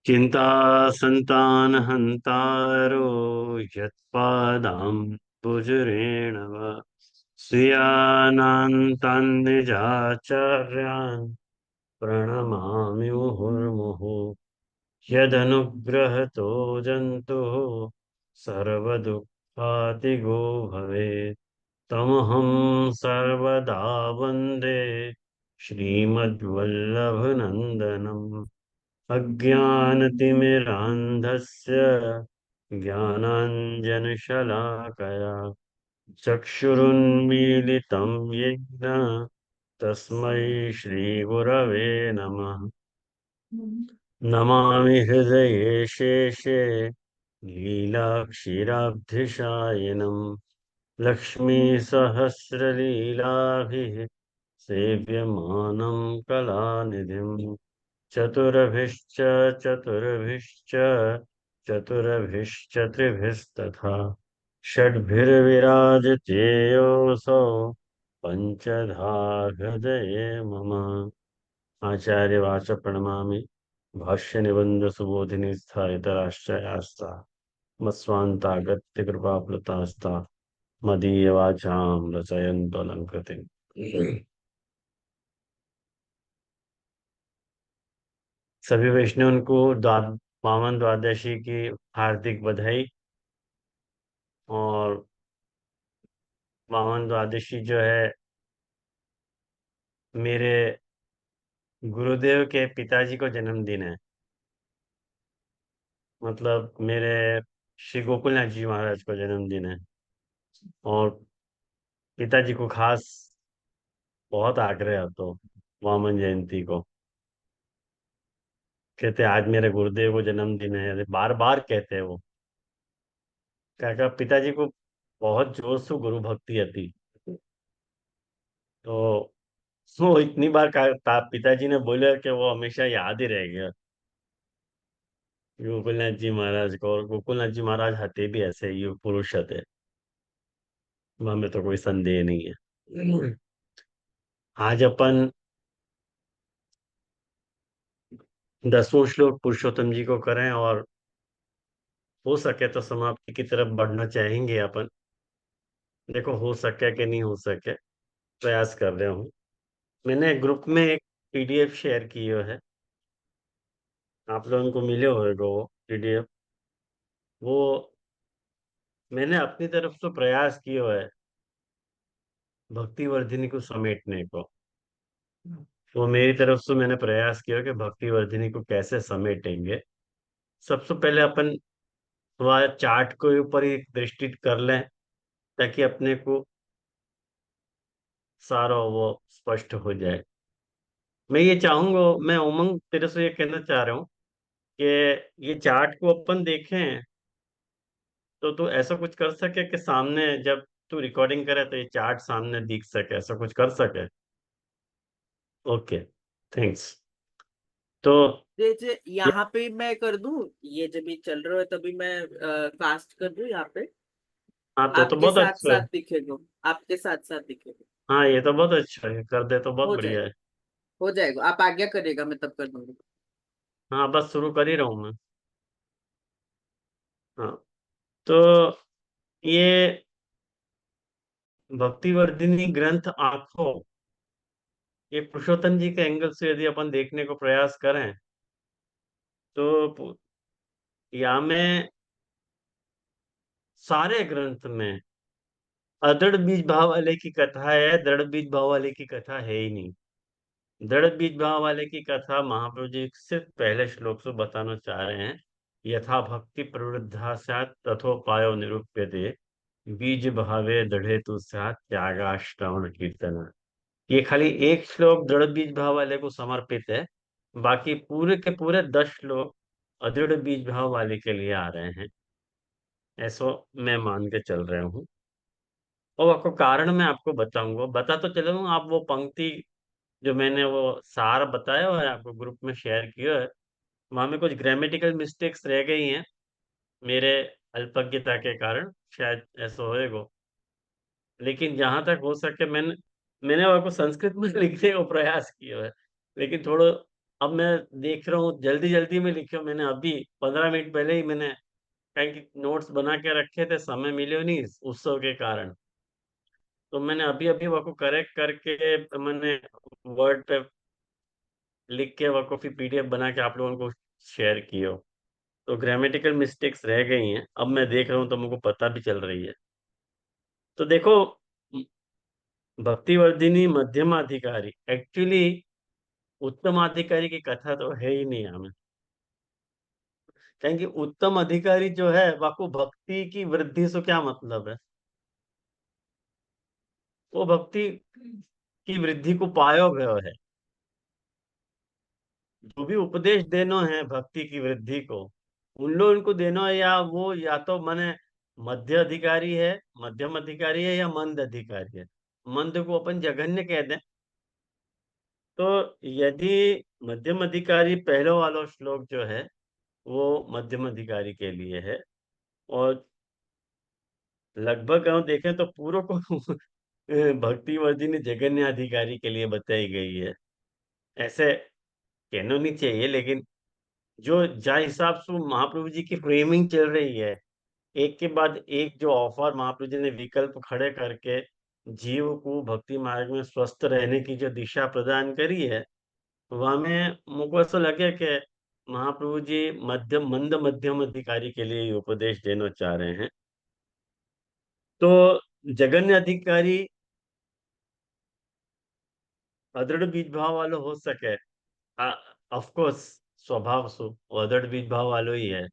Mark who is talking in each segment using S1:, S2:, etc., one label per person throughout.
S1: चिंता संतानहन्तारो यत्पादाम्बुजरेण वा स्वीयानान्तान्निजाचार्यान् प्रणमामि मुहुर्मुहुः यदनुग्रहतो जन्तुः सर्वदुःखातिगो भवेत् तमहं सर्वदा वन्दे श्रीमद्वल्लभनन्दनम् अज्ञानतिमिरान्धस्य ज्ञानाञ्जनशलाकया चक्षुरुन्मीलितं येन तस्मै श्रीगुरवे नमः। नमामि हृदये शेषे लीलाक्षीराब्धिशायिनम् लक्ष्मीसहस्रलीलाभिः सेव्यमानं कलानिधिम् चतुरभिश्च चतुर्भिश्च चतुरभिश्चतुर्भिस्तथा षड्भिर्विराजतेयोऽसौ पञ्चधा हृदये मम। आचार्यवाच प्रणमामि भाष्य निबंध सुबोधिनी स्थायितराश्चर्यास्ता मत्स्वान्तागत्य कृपाप्लुतास्ता मदीयवाचां रचयन्तो अलंकृतिम्। सभी वैष्णवन को पावन द्वादशी की हार्दिक बधाई। और पावन द्वादशी जो है मेरे गुरुदेव के पिताजी को जन्मदिन है। मतलब मेरे श्री गोकुलनाथ जी महाराज को जन्मदिन है। और पिताजी को खास बहुत आग्रह है तो वामन जयंती को कहते आज मेरे गुरुदेव को जन्मदिन है, बार बार कहते हैं वो। क्या पिताजी को बहुत जोर से गुरु भक्ति थी। तो वो इतनी बार पिताजी ने बोला कि वो हमेशा याद ही रह गया गोकुलनाथ जी महाराज को। और गोकुलनाथ जी महाराज हते भी ऐसे युग पुरुष थे, हमें तो कोई संदेह नहीं है। आज अपन 10वां श्लोक पुरुषोत्तम जी को करें और हो सके तो समाप्ति की तरफ बढ़ना चाहेंगे अपन। देखो हो सके कि नहीं हो सके, प्रयास कर रहे हूँ। मैंने ग्रुप में एक पीडीएफ शेयर की है, आप लोगों को मिले होगा वो पीडीएफ। वो मैंने अपनी तरफ से प्रयास किया है भक्ति वर्धिनी को समेटने को। वो मेरी तरफ से मैंने प्रयास किया कि भक्ति वर्धिनी को कैसे समेटेंगे। सबसे पहले अपन थोड़ा चार्ट के ऊपर ही दृष्टि कर लें ताकि अपने को सारा वो स्पष्ट हो जाए। मैं ये चाहूंगा, मैं उमंग तेरे से ये कहना चाह रहा हूँ कि ये चार्ट को अपन देखें तो तू ऐसा कुछ कर सके कि सामने जब तू रिकॉर्डिंग करे तो ये चार्ट सामने दिख सके, ऐसा कुछ कर सके। Okay, thanks. तो
S2: जैसे
S1: ये
S2: यहाँ पे मैं कर दूं, ये जब ये चल रहा है तभी मैं कास्ट कर दूं यहाँ पे।
S1: हाँ, तो
S2: आपके
S1: बहुत
S2: साथ
S1: अच्छा है।
S2: साथ दिखेगा, आपके साथ साथ दिखेगा।
S1: हाँ, ये तो बहुत अच्छा है, कर दे तो बहुत
S2: हो
S1: बढ़िया
S2: जाएगा,
S1: है।
S2: हो जाएगा, आप आज्ञा करिएगा, मैं तब कर दूंगा।
S1: हाँ, बस शुरू कर ही रहा हूँ मैं। हाँ, तो ये भक्तिवर्धिनी ग्रंथ आंखों, ये पुरुषोत्तम जी के एंगल से यदि अपन देखने को प्रयास करें तो या में सारे ग्रंथ में अदृढ़ बीज भाव वाले की कथा है, दृढ़ बीज भाव वाले की कथा है ही नहीं। दृढ़ बीज भाव वाले की कथा महाप्रभु जी सिर्फ पहले श्लोक से बताना चाह रहे हैं। यथा भक्ति प्रवृद्धा स्यात् तथोपायो निरूप्यते बीज भावे दृढ़े तु स्यात् त्यागाश्रवण कीर्तन। ये खाली एक श्लोक दृढ़ बीज भाव वाले को समर्पित है। बाकी पूरे के पूरे 10 श्लोक अदृढ़ बीज भाव वाले के लिए आ रहे हैं, ऐसा मैं मान के चल रहा हूँ। और आपको कारण मैं आपको बताऊंगा, बता तो चलूंगा। आप वो पंक्ति जो मैंने वो सार बताया हुआ है आपको ग्रुप में शेयर किया है, वहां में कुछ ग्रामेटिकल मिस्टेक्स रह गई हैं मेरे अल्पज्ञता के कारण, शायद ऐसा होएगा। लेकिन जहां तक हो सके मैंने मैंने आपको संस्कृत में लिखने का प्रयास किया है। लेकिन थोड़ा अब मैं देख रहा हूँ, जल्दी जल्दी में लिखा, मैंने अभी 15 मिनट पहले ही मैंने, कहीं कि नोट्स बना के रखे थे, समय मिले नहीं इस उत्सव के कारण, तो मैंने अभी अभी वो को करेक्ट करके मैंने वर्ड पे लिख के वो को फिर पीडीएफ बना के आप लोगों को शेयर किया। तो ग्रामेटिकल मिस्टेक्स रह गई हैं, अब मैं देख रहा हूँ तो मुझको पता भी चल रही है। तो देखो, भक्तिवर्धिनी मध्यमाधिकारी, एक्चुअली उत्तम अधिकारी की कथा तो है ही नहीं हमें। क्योंकि उत्तम अधिकारी जो है वाको भक्ति की वृद्धि से क्या मतलब है, वो भक्ति की वृद्धि को पायो गयो है। जो भी उपदेश देनो है भक्ति की वृद्धि को, उन लोग उनको देनो है, या वो या तो माने मध्य अधिकारी है, मध्यम अधिकारी है, या मंद अधिकारी है। मंद को अपन जघन्य कह दें, तो यदि मध्यम अधिकारी पहले वाला श्लोक जो है वो मध्यम अधिकारी के लिए है, और लगभग हम देखें तो पूर्व को भक्तिवर्धिनी जगन्य अधिकारी के लिए बताई गई है। ऐसे कहना नहीं चाहिए, लेकिन जो जा हिसाब से महाप्रभु जी की फ्रेमिंग चल रही है, एक के बाद एक जो ऑफर महाप्रभु जी ने विकल्प खड़े करके जीव को भक्ति मार्ग में स्वस्थ रहने की जो दिशा प्रदान करी है, वहां में मुझको ऐसा लगे कि महाप्रभु जी मध्यम अधिकारी के लिए ये उपदेश देना चाह रहे हैं। तो जगन्य अधिकारी अदृढ़ बीज भाव वाला हो सके, ऑफ कोर्स, स्वभाव सु वो अदृढ़ बीज भाव वालो ही है।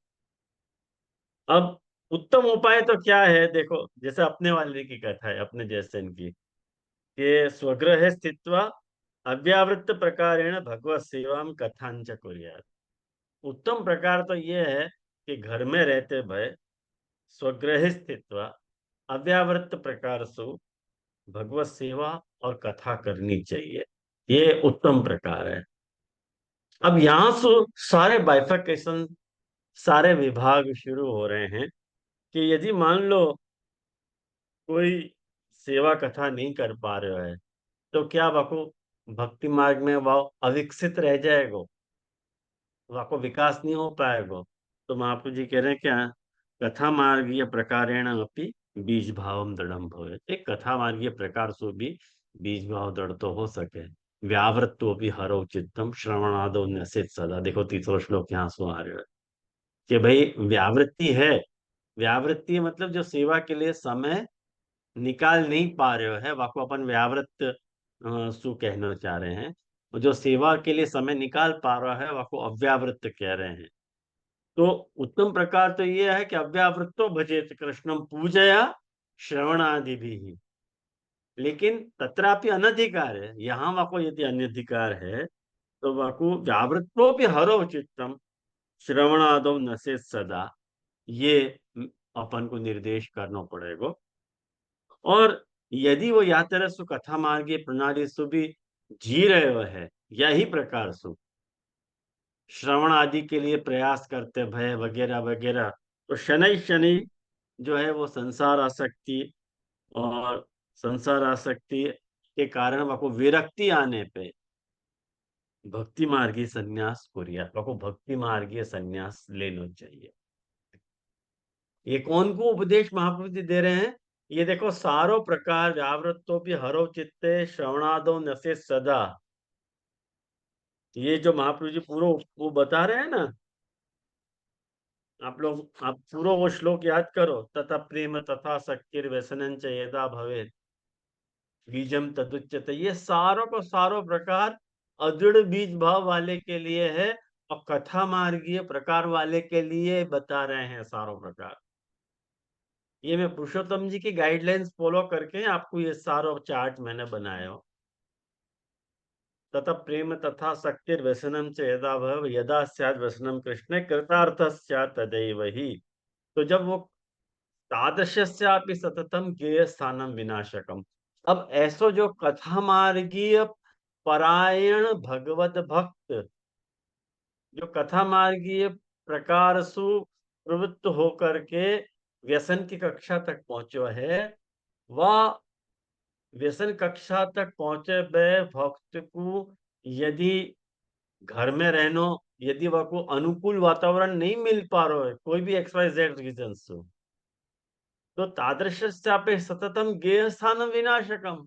S1: अब उत्तम उपाय तो क्या है, देखो जैसे अपने वाले की कथा है, अपने जैसे इनकी, कि स्वगृहे स्थित्वा अव्यावृत्त प्रकारेण भगवत सेवाम कथांच कुर्यात्। उत्तम प्रकार तो ये है कि घर में रहते भय स्वगृहे स्थित्वा अव्यावृत्त प्रकार सु भगवत सेवा और कथा करनी चाहिए। ये उत्तम प्रकार है। अब यहाँ से सारे बाइफर्केशन, सारे विभाग शुरू हो रहे हैं, कि यदि मान लो कोई सेवा कथा नहीं कर पा रहे है, तो क्या वाको भक्ति मार्ग में वो अविकसित रह जाएगा, वाको विकास नहीं हो पाएगा। तो महाप्रभु जी कह रहे हैं क्या, कथा मार्गीय प्रकारेण अपि बीज भावम दृढ़म भवे, एक कथा मार्गीय प्रकार से भी बीज भाव दृढ़ तो हो सके। व्यावृत्तो भी हरो चित्तम श्रवणादो न्यसित सदा, देखो तीसरा श्लोक यहाँ से आ रहा है कि भाई व्यावृत्ति है, व्यावृत्ति मतलब जो सेवा के लिए समय निकाल नहीं पा रहे हो है, वाको अपन व्यावृत्त सु कहना चाह रहे हैं। और जो सेवा के लिए समय निकाल पा रहा है वाको अव्यावृत्त कह रहे हैं। तो उत्तम प्रकार तो ये है कि अव्यावृत्तो भजेत कृष्णम पूजया श्रवणादि भी ही। लेकिन तत्रापि अनधिकार है, यहाँ वाको यदि अनधिकार है, तो वाको व्यावृत्तो भी हरो चित्तम श्रवणादो नसे सदा, ये अपन को निर्देश करना पड़ेगा। और यदि वो यात्रा सु कथा मार्गीय प्रणाली सु भी जी रहे हो है, यही प्रकार सु श्रवण आदि के लिए प्रयास करते भय वगैरह वगैरह, तो शनि शनि जो है वो संसार आसक्ति, और संसार आसक्ति के कारण वह को विरक्ति आने पे भक्ति मार्गी संन्यास कुरिया, वह को भक्ति मार्गीय संन्यास लेना चाहिए। ये कौन को उपदेश महाप्रभु जी दे रहे हैं, ये देखो, सारो प्रकार व्यावृत्तो भी हरो चित्ते श्रवणादो नसे सदा, ये जो महाप्रभु जी पूरा वो बता रहे हैं ना, आप पूरा वो श्लोक याद करो, तथा प्रेम तथा शक्तिर व्यसनं च यदा भवे बीजम तदुच्यते, ये सारों को सारों प्रकार अदृढ़ बीज भाव वाले के लिए है, और कथा मार्गीय प्रकार वाले के लिए बता रहे हैं सारों प्रकार। ये मैं पुरुषोत्तम जी की गाइडलाइंस फॉलो करके आपको ये सारा चार्ट मैंने बनाया हो। तथा प्रेम तथा शक्तिर व्यसनम च यदा भव यदा स्यात् व्यसनम कृष्ण कृतार्थ स्यात् तदैव ही। तो जब वो तादृश्यापि सततम गेय स्थानम विनाशकम, अब ऐसो जो कथा मार्गीय परायण भगवत भक्त, जो कथा मार्गीय प्रकार सु प्रवृत्त होकर के व्यसन की कक्षा तक पहुंचो है, वह व्यसन कक्षा तक पहुंचे बे भक्त को यदि घर में रहनो, यदि वह को अनुकूल वातावरण नहीं मिल पा रहा है, कोई भी एक्स वाई जेड रीजन से, तो तादृशस्यापि सततम गेह स्थानम विनाशकम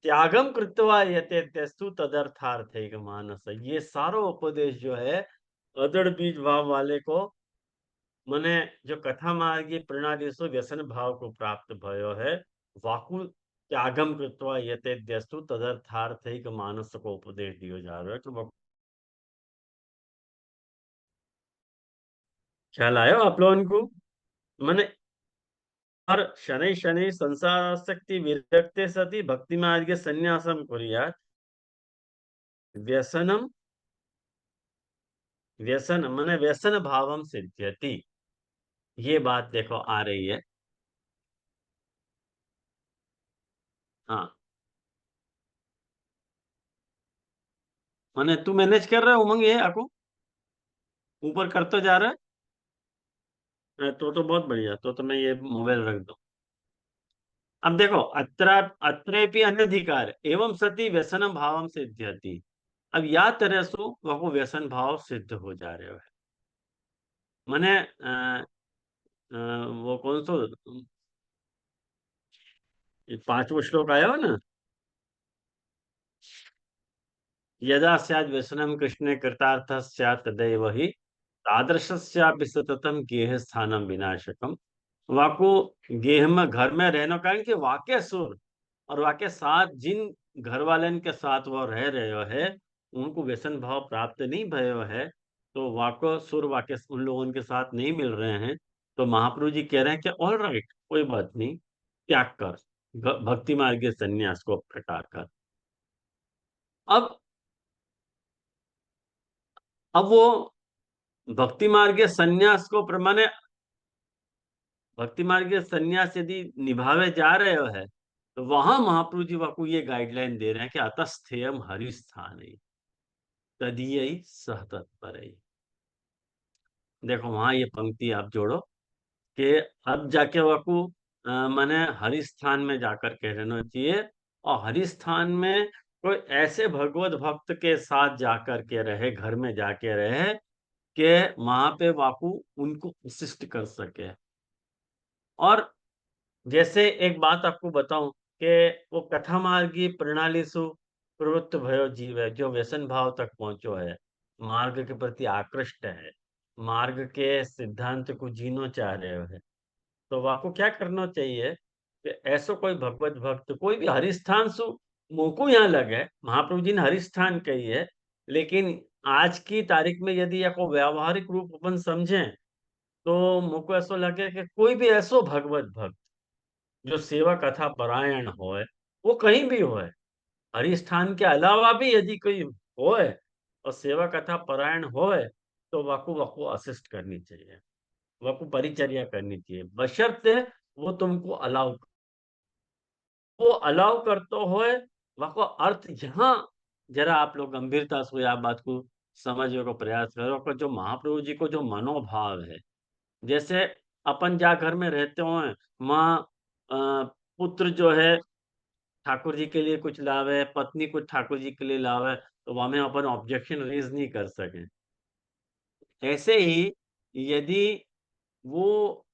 S1: त्यागम कृत्वा यते त्यस्तु तदर्थार्थैक मानस। ये सारा उपदेश जो है अदड़ बीज भाव वाले को, मने जो कथा मार्गी प्रणाली से व्यसन भाव को प्राप्त भयो है, वाकुल त्यागम कृत्वा यते त्यस्तु तदर्थार्थैक मानस को उपदेश दियो जा रहा है। तो ख्याल आयो आप लोगों को? मने और शनै शनै संसारासक्ति विरक्ते सति भक्ति मार्गे संन्यासम कुर्यात् व्यसनम, व्यसन माने व्यसन भावम सिद्ध्यति। ये बात देखो आ रही है। हाँ, माने तू मैनेज कर रहा है उमंग, ये आको ऊपर कर तो जा रहा है। तो बहुत बढ़िया, तो मैं ये मोबाइल रख दूं। अब देखो, अत्र अत्रेपि अन्यधिकार एवं सति व्यसन भावम सिद्ध्यति। अब या तरह सो वह व्यसन भाव सिद्ध हो जा रहे है। माने वो कौन सो ये पांचवो श्लोक आया हो ना, यदा स्याद् व्यसनम कृष्णे कृतार्थ स्यात् तदैव हि तादृशस्यापि सततम गेह स्थानम विनाशकम। वाको गेह में घर में रहना, कारण कि वाक्य सुर और वाके साथ जिन घर वाले के साथ वो रह रहे है, उनको व्यसन भाव प्राप्त नहीं भयो है, तो वाको सुर वाक्य उन लोगों के साथ नहीं मिल रहे हैं। तो महाप्रभु जी कह रहे हैं कि ऑल राइट, कोई बात नहीं, त्याग कर, भक्ति मार्ग के संन्यास को प्रकार कर। अब वो भक्ति मार्ग के संन्यास को प्रमाणे, भक्ति मार्ग के संन्यास यदि निभावे जा रहे हो है, तो वहां महाप्रभु जी आपको ये गाइडलाइन दे रहे हैं कि अतस्थेयम हरिस्थान तदीय सह तत्पर। देखो वहां ये पंक्ति आप जोड़ो कि अब जाके वाकू माने हरिस्थान में जाकर के रहना चाहिए, और हरिस्थान में कोई ऐसे भगवत भक्त के साथ जाकर के रहे, घर में जाके रहे कि वहां पे वाकू उनको असिस्ट कर सके। और जैसे एक बात आपको बताऊं कि वो कथा मार्गी प्रणाली सु प्रवृत्त भयो जीव है, जो व्यसन भाव तक पहुंचो है, मार्ग के प्रति आकृष्ट है, मार्ग के सिद्धांत को जीनो चाह रहे हो, तो आपको क्या करना चाहिए कि ऐसो कोई भगवत भक्त कोई भी हरिस्थान सु मोको यहाँ लगे, महाप्रभु जी ने हरिस्थान कही है, लेकिन आज की तारीख में यदि या को व्यावहारिक रूप अपन समझें, तो मुझको ऐसा लगे कि कोई भी ऐसो भगवत भक्त जो सेवा कथा परायण होए, वो कहीं भी होए, हरिस्थान के अलावा भी यदि कोई होए और सेवा कथा परायण होए, तो वाको वाको असिस्ट करनी चाहिए, वाको परिचर्या करनी चाहिए, बशर्ते वो तुमको अलाउ, वो अलाउ करते होए, वाको अर्थ यहाँ जरा आप लोग गंभीरता से आप बात को समझने को प्रयास करो कि जो महाप्रभु जी को जो मनोभाव है, जैसे अपन जा घर में रहते हो, माँ पुत्र जो है ठाकुर जी के लिए कुछ लावे, पत्नी कुछ ठाकुर जी के लिए लावे, तो वहां में अपन ऑब्जेक्शन रेज नहीं कर सके। ऐसे ही यदि वो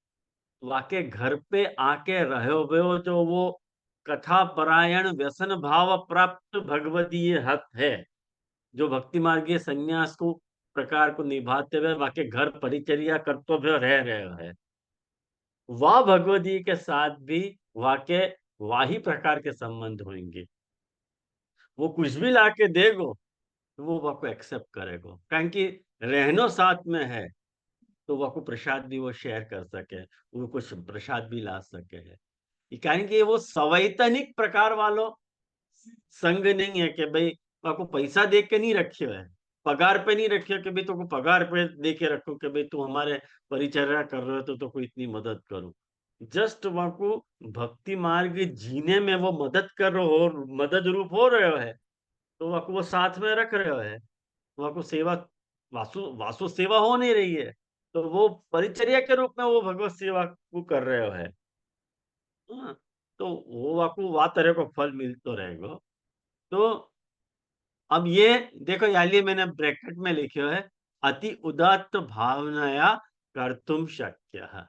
S1: वाके घर पे आके रहे हुए हो, जो वो कथा परायण व्यसन भाव प्राप्त भगवदीय हत है, जो भक्ति मार्गीय संन्यास को प्रकार को निभाते हुए वाके घर परिचर्या कर्तव्य रह रहे है, वह भगवदी के साथ भी वाके वाही प्रकार के संबंध होंगे। वो कुछ भी लाके देगो, तो वो आपको एक्सेप्ट करेगो, कारण कि रहनो साथ में है, तो वो आपको प्रसाद भी वो शेयर कर सके, वो कुछ प्रसाद भी ला सके है। कारण कि वो सवैतनिक प्रकार वालों संग नहीं है कि भाई आपको पैसा दे के नहीं रखे है, पगार पे नहीं रखे कि भाई तुमको पगार पे दे के रखो कि भाई तू हमारे परिचर्या कर रहे हो तो कोई इतनी मदद करो। जस्ट वहां को भक्ति मार्ग जीने में वो मदद कर रहे हो, मदद रूप हो रहे है, तो वह वो साथ में रख रहे है, वह को सेवा वासु वासु सेवा हो नहीं रही है, तो वो परिचर्या के रूप में वो भगवत सेवा को कर रहे है। हाँ, तो वो आपको वा तरह को फल मिलतो रहेगा। तो अब ये देखो, याली मैंने ब्रैकेट में लिखे है, अति उदात्त भावनाया कर्तुम शक्य।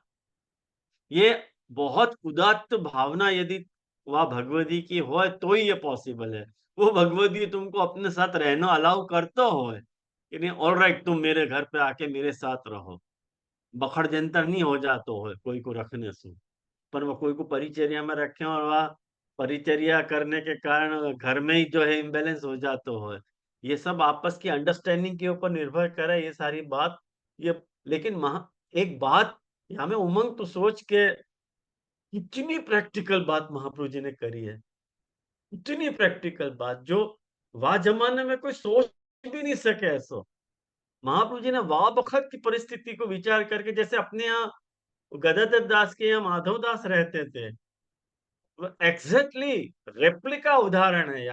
S1: ये बहुत उदात्त भावना यदि वह भगवती की हो तो ही ये पॉसिबल है। वो भगवती तुमको अपने साथ रहना अलाउ करता हो कि नहीं, ऑल राइट तुम मेरे घर पे आके मेरे साथ रहो, बखड़ जंतर नहीं हो जाते हो कोई को रखने से। पर वो कोई को परिचर्या में रखे और वह परिचर्या करने के कारण घर में ही जो है इम्बेलेंस हो जाते हो। ये सब आपस की अंडरस्टैंडिंग के ऊपर निर्भर करे ये सारी बात। ये लेकिन एक बात यहाँ में उमंग तो सोच के, इतनी प्रैक्टिकल बात महाप्रभु जी ने करी है, इतनी प्रैक्टिकल बात जो वह जमाने में कोई सोच भी नहीं सके ऐसा। महाप्रभु जी ने वाह बखत की परिस्थिति को विचार करके, जैसे अपने यहाँ गदाधर दास के यहाँ माधव दास रहते थे, एग्जैक्टली रेप्लिका उदाहरण है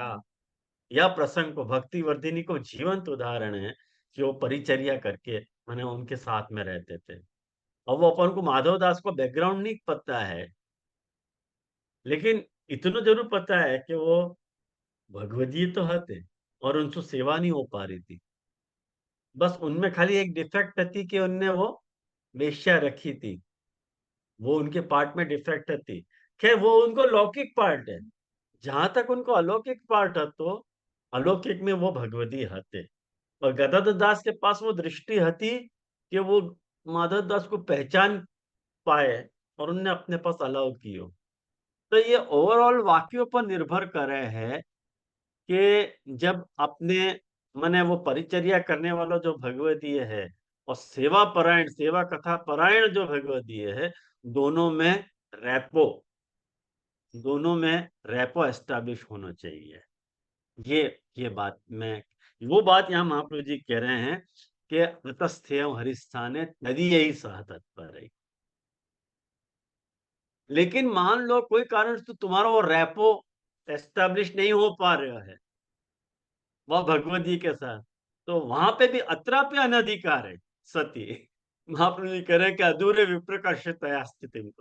S1: या प्रसंग को भक्ति वर्धिनी को जीवंत उदाहरण है कि वो परिचर्या करके मैंने उनके साथ में रहते थे। और वो अपन को माधव दास को बैकग्राउंड नहीं पता है, लेकिन इतना जरूर पता है कि वो भगवदीय तो थे और उनसे सेवा नहीं हो पा रही थी। बस उनमें खाली एक डिफेक्ट थी कि उनने वो वेश्या रखी थी, वो उनके पार्ट में डिफेक्ट थी। खैर वो उनको लौकिक पार्ट है, जहां तक उनको अलौकिक पार्ट है तो अलौकिक में वो भगवती हते। और गदाधर दास के पास वो दृष्टि हती कि वो माधव दास को पहचान पाए और उनने अपने पास अलाउ कियो। तो ये ओवरऑल वाक्यों पर निर्भर कर रहे हैं कि जब अपने मने वो परिचर्या करने वाला जो भगवदीय है और सेवा परायण सेवा कथा परायण जो भगवदीय है, दोनों में रैपो दोनों में रैपो एस्टैब्लिश होना चाहिए। ये ये बात मैं वो बात यहाँ महाप्रभु जी कह रहे हैं कि अतस्थेय हरिस्थाने तदीय ही सह तत्पर है। लेकिन मान लो कोई कारण से तो तुम्हारा वो रैपो एस्टैब्लिश नहीं हो पा रहा है वह भगवत जी के साथ, तो वहां पे भी अत्रापि अनधिकार है सती। महाप्रभु जी कह रहे हैं कि अधूरे विप्रकर्षतया स्थिति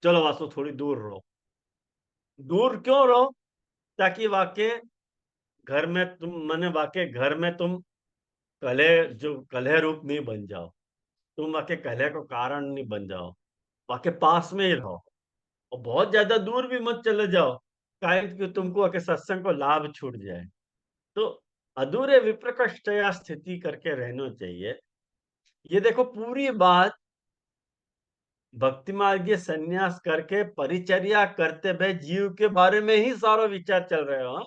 S1: चलो वासो थोड़ी दूर रहो। दूर क्यों रहो? ताकि वाके घर में तुम मने वाके घर में तुम कलह जो कलह रूप नहीं बन जाओ, तुम वाके कलह को कारण नहीं बन जाओ, वाके पास में ही रहो और बहुत ज्यादा दूर भी मत चले जाओ काहे कि तुमको आके सत्संग को लाभ छूट जाए। तो अधूरे विप्रकष्टया स्थिति करके रहना चाहिए। ये देखो पूरी बात भक्ति मार्गीय संन्यास करके परिचर्या करते हुए जीव के बारे में ही सारा विचार चल रहे हो।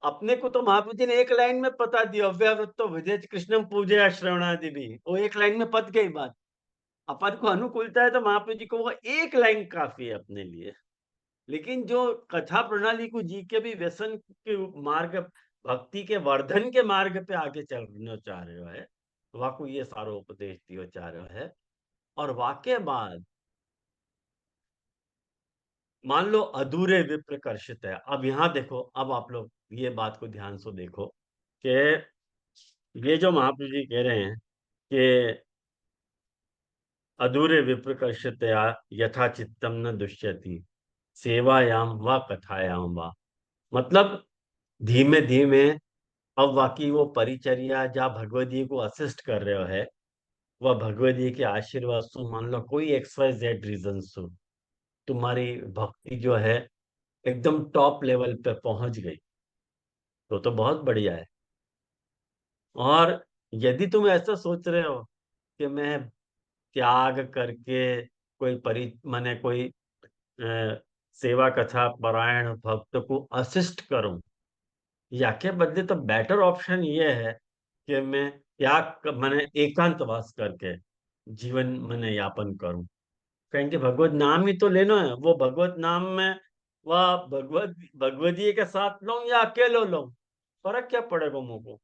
S1: अपने को तो महाप्रभु जी ने एक लाइन में पता दिया, अव्यावृत्तो विदेच कृष्णम पूजया श्रवणादि भी, वो एक लाइन में पत गई बात। अपन को अनुकूलता है तो महाप्रभु जी को वो एक लाइन काफी है अपने लिए। लेकिन जो कथा प्रणाली को जी के भी व्यसन के मार्ग भक्ति के वर्धन के मार्ग पे आगे चलना चाह रहे है, वाकु ये सारो उपदेश दियो चाह रहे है। और वाक्य बाद मान लो अधूरे विप्रकर्षित है। अब यहाँ देखो, अब आप लोग ये बात को ध्यान से देखो कि ये जो महाप्रभु जी कह रहे हैं कि अधूरे विप्रकर्षतया यथा चित्तम न दुष्यति सेवायाम व कथायाम व, मतलब धीमे धीमे अब वाकई वो परिचर्या जहाँ भगवत जी को असिस्ट कर रहे हो है, वह भगवत जी के आशीर्वाद से मान लो कोई एक्स वाई जेड रीजन से तुम्हारी भक्ति जो है एकदम टॉप लेवल पे पहुंच गई, तो बहुत बढ़िया है। और यदि तुम ऐसा सोच रहे हो कि मैं त्याग करके कोई परि माने कोई सेवा कथा परायण भक्त को असिस्ट करूं, या के बदले तो बेटर ऑप्शन ये है कि मैं मैंने एकांतवास करके जीवन मैंने यापन करूं। कहें कि भगवत नाम ही तो लेना है, वो भगवत नाम में वह भगवत जी के साथ लो या अकेले लो, फर्क क्या पड़ेगा मुझको?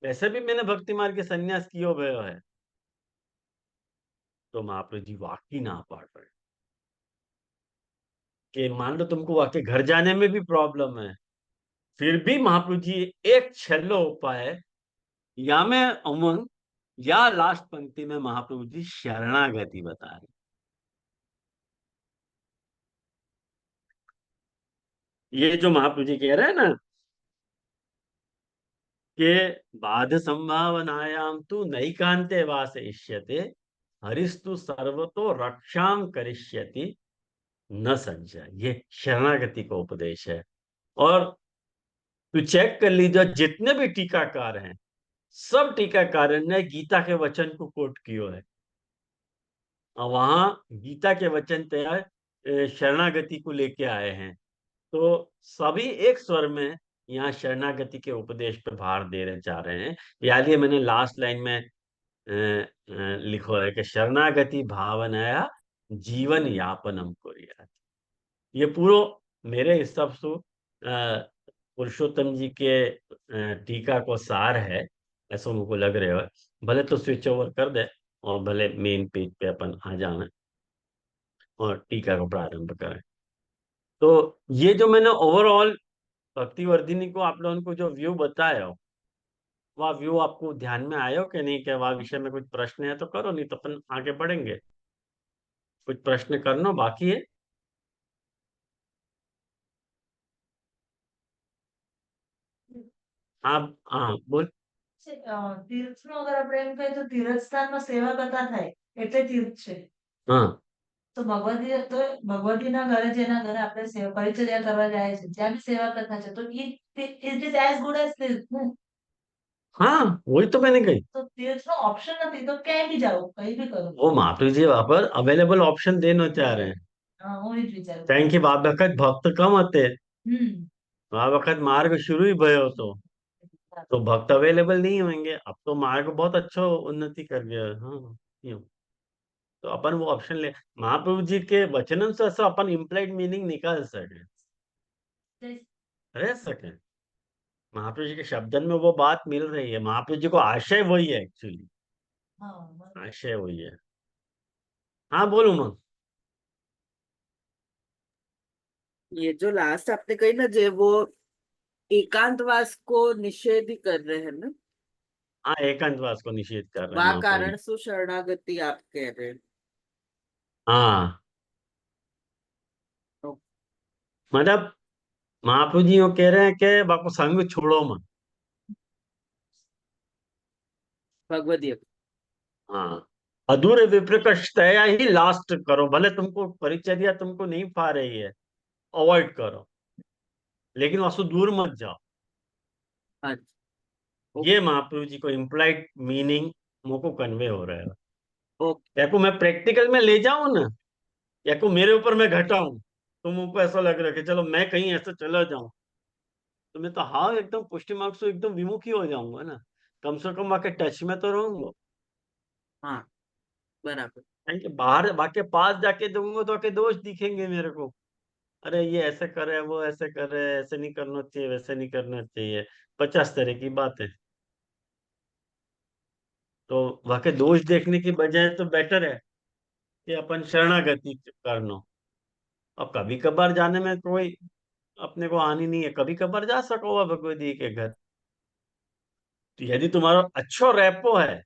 S1: वैसे भी मैंने भक्ति मार्ग के संन्यास किए हुए है। तो महाप्रभु जी वाकई ना पाड़ रहे कि मान लो तुमको वाकई घर जाने में भी प्रॉब्लम है, फिर भी महाप्रभु जी एक छल्लो उपाय या में उमंग या लास्ट पंक्ति में महाप्रभु जी शरणागति बता रहे। ये जो महाप्रभु जी कह रहे हैं ना के बाध संभावनायां तु नैकांते वासयिष्यते, हरिस्तु सर्वतो रक्षाम करिष्यति न संशय। ये शरणागति का उपदेश है। और तू चेक कर लीजिए, जितने भी टीकाकार हैं, सब टीकाकार ने गीता के वचन को कोट किया है। और वहां गीता के वचन तैयार शरणागति को लेके आए हैं। तो सभी एक स्वर में यहाँ शरणागति के उपदेश पे भार देना चाह रहे हैं। याद है मैंने लास्ट लाइन में लिखो है कि शरणागति भावनाया जीवन यापनम कुर्यात्। ये पूरा मेरे हिसाब से पुरुषोत्तम जी के टीका को सार है, ऐसा मुझको लग रहा है। भले तो स्विच ओवर कर दे और भले मेन पेज पे अपन आ जाना और टीका को प्रारंभ करें। तो ये जो मैंने ओवरऑल भक्तिवर्धिनी को आप लोगों को जो व्यू बताया हो, वह व्यू आपको ध्यान में आया हो कि नहीं? क्या वह विषय में कुछ प्रश्न है तो करो, नहीं तो अपन आगे बढ़ेंगे। कुछ प्रश्न करना बाकी है? आप हाँ बोल।
S3: તીર્થનો અગર આપણે એમ કહીએ તો તીર્થ સ્થાનમાં સેવા કરતા થાય એટલે તીર્થ છે.
S1: हाँ
S3: તો ભગવતીના ઘરે જેના ઘરે આપણે પરિચર્યા કરવા જાય છે ત્યાં બી સેવા કરતા છે તો it is as good as તીર્થ ને.
S1: हाँ, वही तो मैंने कही।
S3: તો તીર્થનો ઓપ્શન નથી તો ક્યાંય બી જાઓ કઈ બી કરો.
S1: वो महाप्रभु जी वहां पर अवेलेबल ऑप्शन देना चाह रहे हैं।
S3: હા હું એ જ વિચાર
S1: કારણ
S3: કરું.
S1: કે આ વખત ભક્ત કમ હતે,
S3: હમ.
S1: આ વખત मार्ग शुरू ही भयो तो भक्त अवेलेबल नहीं होंगे। अब तो मार्ग बहुत अच्छा उन्नति कर गया है। हाँ, यूं तो अपन वो ऑप्शन ले, महाप्रभु जी के वचनन से ऐसा अपन इम्प्लाइड मीनिंग निकाल सके, रह सके। महाप्रभु जी के शब्दन में वो बात मिल रही है। महाप्रभु जी को आशय वही है एक्चुअली,
S3: હા બરાબર.
S1: आशय वही है। हाँ बोलो मत।
S2: ये जो लास्ट आपने कही ना, जो वो एकांतवास को निषेध ही कर रहे हैं ना,
S1: हाँ, एकांतवास को निषेध कर रहे हैं
S2: वा
S1: महाप्रभु जी।
S2: कारण सु शरणागति आप कह रहे हैं।
S1: हाँ,
S2: तो
S1: मतलब महाप्रभु जी वो कह रहे हैं कि बाको संग छोड़ो मत।
S2: भगवद गीता।
S1: हाँ, अधूरे विप्रकष्टया ही लास्ट करो, भले तुमको परिचर्या तुमको नहीं पा रही है, अवॉइड करो, लेकिन वहां दूर मत जाओ।
S2: अच्छा।
S1: ये
S2: ओके।
S1: महाप्रभु जी को इम्प्लाइड मीनिंग मुझको कन्वे हो रहा है।
S2: ओके।
S1: या को मैं प्रैक्टिकल में ले जाऊं ना, या को मेरे ऊपर मैं घटाऊं, तो मुझको ऐसा लग रहा है कि चलो मैं कहीं ऐसे चला जाऊं, तो मैं तो हाँ एकदम पुष्टि मार्ग से एकदम विमुखी हो जाऊंगा ना। कम से कम आके टच में तो रहूंगा।
S2: हाँ बराबर।
S1: क्योंकि बाहर बाकी पास जाके दूंगा तो आके दोष दिखेंगे मेरे को। अरे ये ऐसे करे, वो ऐसे करे, ऐसे नहीं करना चाहिए, वैसे नहीं करना चाहिए, 50 तरह की बातें। तो वाकई दोष देखने की बजाय तो बेटर है कि अपन शरणागति करना। अब कभी कभार जाने में कोई अपने को हानि नहीं है, कभी कभार जा सको भगवती के घर। तो यदि तुम्हारा अच्छा रैपो है,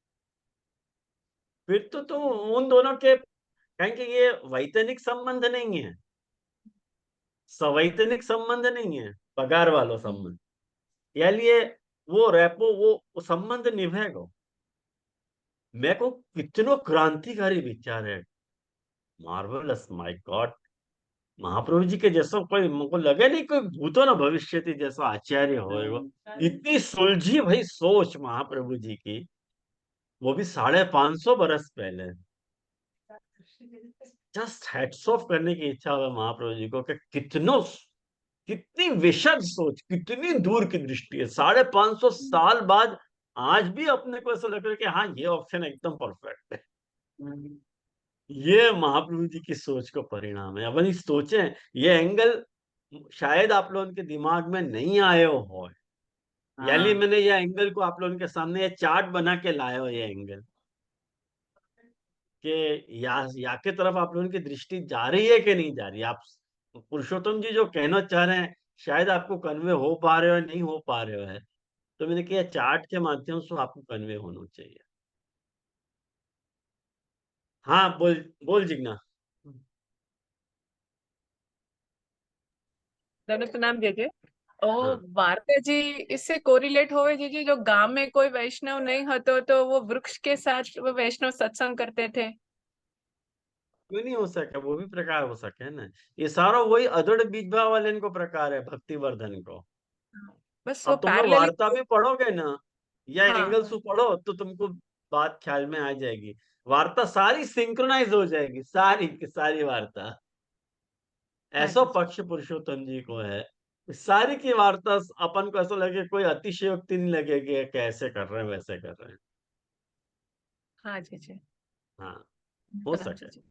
S1: फिर तो तुम उन दोनों के, कहेंगे ये वैतनिक संबंध नहीं है, सवैतनिक संबंध नहीं है, पगार वालों संबंध। या लिए वो रैपो, वो संबंध निभेगा। मैं को कितनो क्रांतिकारी विचार है, marvellous, my God. Mahaprabhu ji के जैसा कोई मुझको लगे नहीं कोई भूतो ना भविष्य जैसा आचार्य होएगा। इतनी सुलझी भाई सोच महाप्रभु जी की, वो भी 550 बरस पहले। जस्ट हेड्स ऑफ करने की इच्छा हुआ महाप्रभु जी को कि कितनी विशद सोच, कितनी दूर की दृष्टि है। 550 साल बाद आज भी अपने को ऐसा लग रहा है कि हाँ ये ऑप्शन एकदम परफेक्ट है। ये महाप्रभु जी की सोच का परिणाम है। अपन सोचे ये एंगल शायद आप लोगों के दिमाग में नहीं आए हो, यानी
S2: हाँ
S1: मैंने ये एंगल को आप लोगों के सामने ये चार्ट बना के लाया हो, ये एंगल कि या के तरफ आप लोगों की दृष्टि जा रही है कि नहीं जा रही। आप पुरुषोत्तम जी जो कहना चाह रहे हैं शायद आपको कन्वे हो पा रहे हो, नहीं हो पा रहे हो है। तो मैंने कहा चार्ट के माध्यम से आपको कन्वे होना चाहिए। हाँ बोल, बोल जिग्ना।
S4: दंडवत प्रणाम जय जय।
S1: हाँ,
S4: વાર્તાજી इससे कोरिलेट होवे जीजी जो गांव में कोई वैष्णव नहीं हतो तो वो वृक्ष के साथ वो वैष्णव सत्संग करते थे।
S1: क्यों नहीं हो सके, वो भी प्रकार हो सके ना। ये सारा वही अदड़ बीज भाव वाले इनको प्रकार है भक्ति वर्धन को।
S4: बस वो
S1: अब तुम लोग
S4: पैरेलली।
S1: वार्ता भी पढ़ोगे ना, या
S4: हाँ।
S1: एंगल्स पढ़ो तो तुमको बात ख्याल में आ जाएगी। वार्ता सारी सिंक्रोनाइज हो जाएगी, सारी की सारी वार्ता।
S4: हाँ
S1: ऐसा
S4: जीजी।
S1: पक्ष पुरुषोत्तम जी को है, सारी की वार्ता अपन को ऐसा लगे, कोई अतिशयोक्ति नहीं लगेगी कि कैसे कर रहे हैं वैसे कर रहे हैं।
S4: हाँ जीजी।
S1: हाँ, हो
S4: हाँ
S1: सके।
S4: जीजी।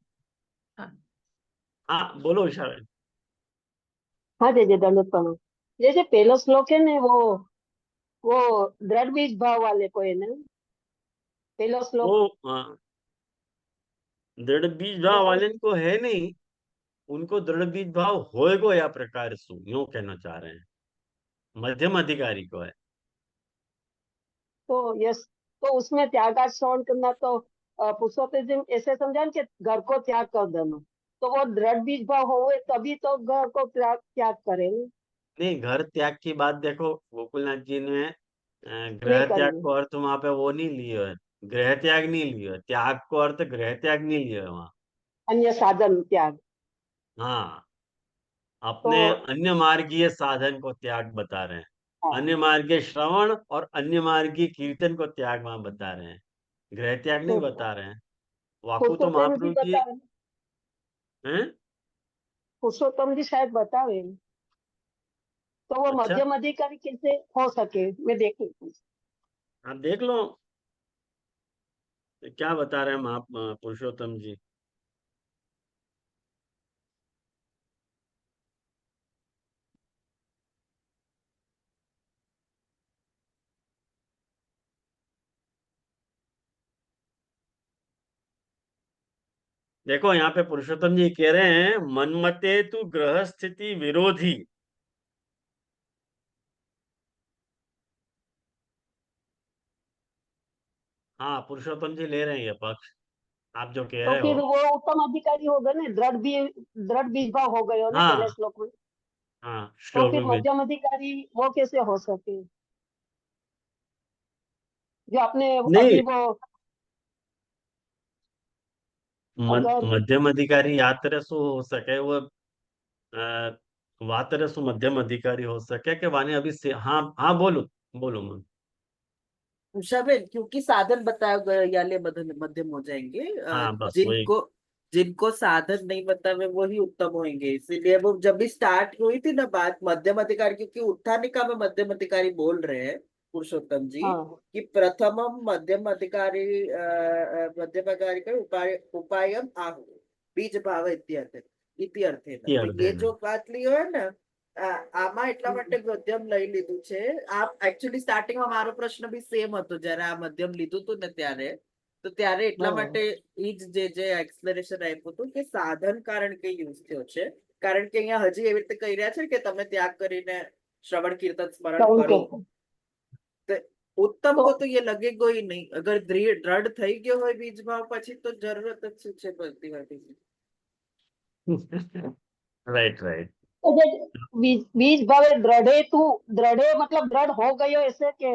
S4: हाँ।
S1: हाँ बोलो इशारा।
S5: हाँ जय दंडोत प्रणाम। जैसे पहला श्लोक है ना, वो दृढ़ बीज भाव वाले को है ना, पहला
S1: वो
S5: श्लोक।
S1: हाँ, दृढ़ बीज भाव
S5: वो
S1: वाले को है नहीं, उनको दृढ़ बीज भाव होएगो या प्रकार सु यूं कहना चाह रहे हैं, मध्यम अधिकारी को है।
S5: तो यस, तो उसमें त्याग श्रवण करना तो पुरुषोत्तम जी ऐसे समझा कि घर को त्याग कर देना, तो वो दृढ़ बीज भाव हो तभी तो घर को त्याग त्याग करे ना।
S1: नहीं, घर त्याग की बात देखो, गोकुलनाथ जी ने
S5: नहीं
S1: ग्रह त्याग
S5: करेंगे।
S1: को अर्थ वहां पे वो नहीं लियो है, ग्रह त्याग नहीं लियो है, त्याग को अर्थ ग्रह त्याग नहीं लियो है वहां।
S5: अन्य साधन त्याग।
S1: हाँ,
S5: तो
S1: अपने अन्य मार्गीय साधन को त्याग बता रहे हैं।
S5: हाँ,
S1: अन्य मार्गीय श्रवण और अन्य मार्गीय कीर्तन को त्याग वहां बता रहे हैं, ग्रह त्याग नहीं
S5: तो
S1: बता रहे हैं। वाकु तो
S5: पुरुषोत्तम जी
S1: महाप्रभु जी
S5: बतावे,
S1: हैं।
S5: पुरुषोत्तम जी शायद बतावे, तो वो
S1: अच्छा,
S5: मध्यम अधिकारी कैसे हो सके, मैं देखी।
S1: आप देख लो क्या बता रहे हैं पुरुषोत्तम जी। देखो यहाँ पे पुरुषोत्तम जी कह रहे हैं, मनमते तु ग्रह स्थिति विरोधी। हाँ, पुरुषोत्तम जी ले रहे हैं ये पक्ष, आप जो कह
S5: तो
S1: रहे
S5: फिर
S1: हो।
S5: वो उत्तम अधिकारी हो गए ना, दृढ़ बीज भाव हो गए हो ना पहले
S1: हाँ
S5: श्लोक में।
S1: हाँ,
S5: तो
S1: श्लोक
S5: फिर
S1: में।
S5: मध्यम अधिकारी वो कैसे हो सके, जो आपने
S1: नहीं,
S5: अभी वो अगर
S1: मध्यम अधिकारी यात्रसु हो सके वो, वातरसु मध्यम अधिकारी हो सके कि वाने अभी से। हाँ हाँ, बोलो बोलो मन।
S2: शामिल क्योंकि साधन बताए गए याले मध्यम मध्यम हो जाएंगे।
S1: हाँ बस वही।
S2: जिनको जिनको साधन नहीं बतावे वही उत्तम होंगे, इसीलिए वो जब भी स्टार्ट हुई थी ना बात मध्यम अधिकारी, क्योंकि उत्थानिका में मध्यम अधिकारी बोल रहे हैं पुरुषोत्तम जी
S5: हाँ
S2: कि प्रथमम मध्यम अधिकारी मध्यम अधिकारी का उपायम आहु बीज भाव इत्यर्थ इत्यर्थे
S1: ये
S2: तो
S1: अर्थ
S2: ये
S1: है ना।
S2: जो बात ली है ना, આમાં એટલા માટે મધ્યમ લઈ લીધું છે। આ એકચ્યુઅલી સ્ટાર્ટિંગમાં મારો પ્રશ્ન બી સેમ હતો જ્યારે આ મધ્યમ લીધું હતું ને ત્યારે, તો ત્યારે એટલા માટે
S5: બરાબર.
S2: ઈ જ જે એક્સપ્લેનેશન આપ્યું હતું કે સાધન કારણ કે યુઝ થયો છે, કારણ કે અહીંયા હજી એવી રીતે કહી રહ્યા છે કે તમે ત્યાગ કરીને શ્રવણ કીર્તન સ્મરણ
S5: શ્રવણ
S2: કરો,
S5: કીર્તન.
S2: તો उत्तम
S5: તો
S2: को तो ये लगेगा ही नहीं। अगर दृढ़ થઈ ગયો હોય બીજ ભાવ પછી તો જરૂરત જ શું છે ભક્તિ વાળી।
S1: Right right.
S5: तो જે बीज भावे दृढ़े तू, दृढ़े मतलब दृढ़ हो गयो ऐसे के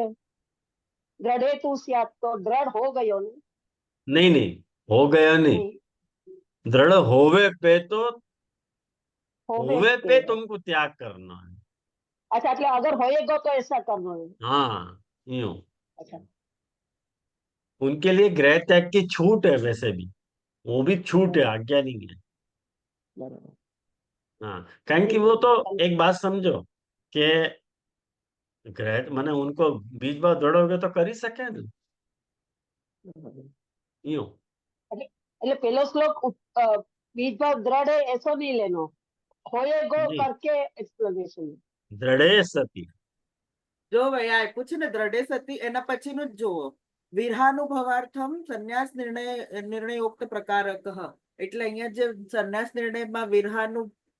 S5: दृढ़े तू स्यात्, तो दृढ़ हो गयो ने।
S1: नहीं नहीं, हो गया नहीं,
S5: नहीं,
S1: दृढ़ होवे पे तो,
S5: होवे
S1: होवे
S5: पे।
S1: पे तुमको त्याग करना है।
S5: अच्छा, એટલે अगर होएगा तो ऐसा करना है।
S1: हाँ, यूं।
S5: अच्छा,
S1: उनके लिए गृह त्याग की छूट है वैसे भी, वो भी छूट है,
S5: बराबर
S1: आज्ञा नहीं है।
S5: बराबर।
S1: हाँ, कारण कि
S5: ठीक
S1: वो
S5: है।
S1: तो एक बात समझो कि ग्रह माने उनको बीज भाव दृढ़ हो गए तो कर ही सके ना,
S5: बराबर.
S1: यूं।
S5: એટલે એટલે પેલો શ્લોક बीज भाव दृढ़ है ऐसा नहीं लेनो, होएगो
S1: नहीं,
S5: करके एक्सप्लेनेशन.
S1: दृढ़े सती।
S2: જો ભાઈ આપ્યું છે ને દ્રઢે સતી એના પછીનું જ જુઓ, વિરહાનુભવાર્થમ સંન્યાસ નિર્ણયોક્ત પ્રકારક, એટલે અહીંયા જે સંન્યાસ નિર્ણયમાં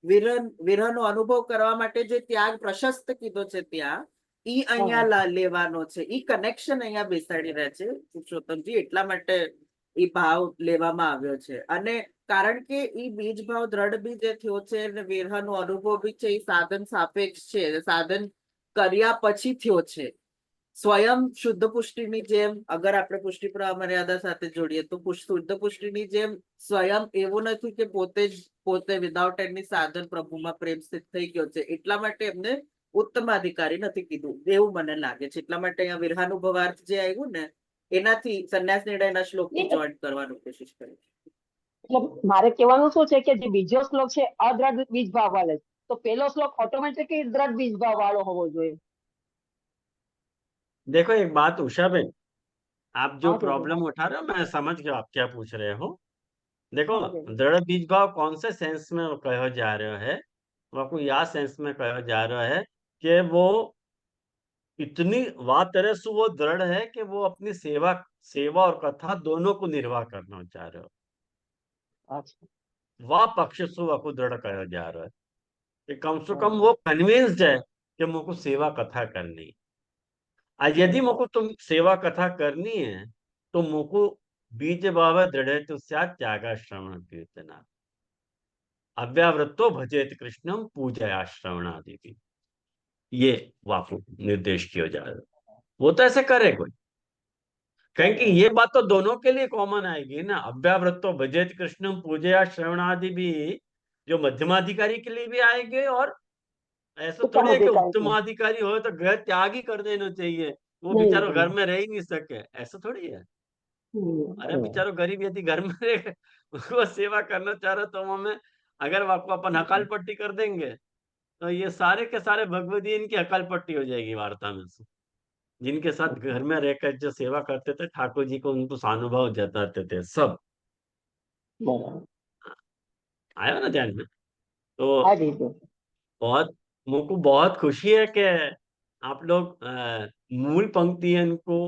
S2: વિરહનો અનુભવ કરવા માટે જે ત્યાગ પ્રશસ્ત કીધો છે ત્યાં ઈ અહીંયા લેવાનો છે, ઈ કનેક્શન અહીંયા બેસાડી રહ્યા છે પુરુષોત્તમજી, એટલા માટે ઈ ભાવ લેવામાં આવ્યો છે। અને કારણ કે ઈ બીજ ભાવ દ્રઢ બી જે થયો છે અને વિરહનો અનુભવ બી છે, ઈ સાધન સાપેક્ષ છે, સાધન કર્યા પછી થયો છે. સ્વયં શુદ્ધ પુષ્ટિની જેમ અગર આપણે પુષ્ટિ મર્યાદા સાથે જોડીએ તો શુદ્ધ પુષ્ટિની જેમ સ્વયં એવું નથી કે પોતે વિધાઉટ એની સાધન પ્રભુમાં પ્રેમ સ્થિત થઈ ગયો છે એટલા માટે એમને ઉત્તમાધિકારી નથી કીધું એવું મને લાગે છે. એટલા માટે અહીંયા વિરહાનુભવાર્થ જે આવ્યું ને એનાથી સંન્યાસ નિર્ણયના શ્લોકથી જોઈન્ટ કરવાની કોશિશ કરી.
S5: એટલે મારે કહેવાનું શું છે કે જે બીજો શ્લોક છે અદ્રઢ બીજ ભાવ વાળો, તો પેલો શ્લોક ઓટોમેટિકલી દ્રઢ बीज भाव वालो होवो જોઈએ.
S1: देखो एक बात उषा बेन, आप जो
S5: हाँ जी,
S1: प्रॉब्लम उठा रहे हो मैं समझ गया आप क्या पूछ रहे हो. देखो
S5: हाँ जी,
S1: दृढ़ बीज भाव कौन से सेंस में कहो जा रहे है, वो आपको या सेंस में कहो जा रहा है कि वो इतनी वा तरह से वो दृढ़ है कि वो अपनी सेवा सेवा और कथा दोनों को निर्वाह करना चाह रहे हो.
S5: अच्छा,
S1: वह पक्ष से आपको दृढ़ कहा जा रहा है कि कम से कम
S5: हाँ,
S1: वो कन्विंस्ड है कि मुझको सेवा कथा करनी है. आज यदि मुझको तुम सेवा कथा करनी है तो मुझको बीज भाव दृढ़ तो त्यागा श्रवण कीर्तना अव्यावृत्तो भजेत कृष्णम पूजया श्रवणादि की, ये वापु निर्देश किया जा रहा है. वो तो ऐसे करे कोई, कहें कि ये बात तो दोनों के लिए कॉमन आएगी ना. अव्यावृत्तो भजेत कृष्णम पूजया श्रवणादि भी जो मध्यमाधिकारी के लिए भी आएंगे, और ऐसा
S5: उत्तम
S1: थोड़ी है कि
S5: अधिकारी को
S1: उत्तमाधिकारी हो तो घर त्याग ही कर देना चाहिए, वो
S5: नहीं
S1: बेचारो घर
S5: नहीं,
S1: में रह ही नहीं सके, ऐसा थोड़ी है. अरे
S5: हम्म,
S1: बेचारो गरीब यदि घर में रहे वो सेवा करना चाह रहे तो हमें अगर आपको अपन हकाल पट्टी कर देंगे तो ये सारे के सारे भगवती इनकी हकाल पट्टी हो जाएगी वार्ता में से. जिनके साथ घर में रहकर जो सेवा करते थे ठाकुर जी को, उनको सानुभाव जताते थे सब.
S5: बराबर,
S1: आया ना ध्यान में. तो
S5: हाँ जी जी,
S1: बहुत मुझको बहुत खुशी है कि आप लोग मूल पंक्तियों को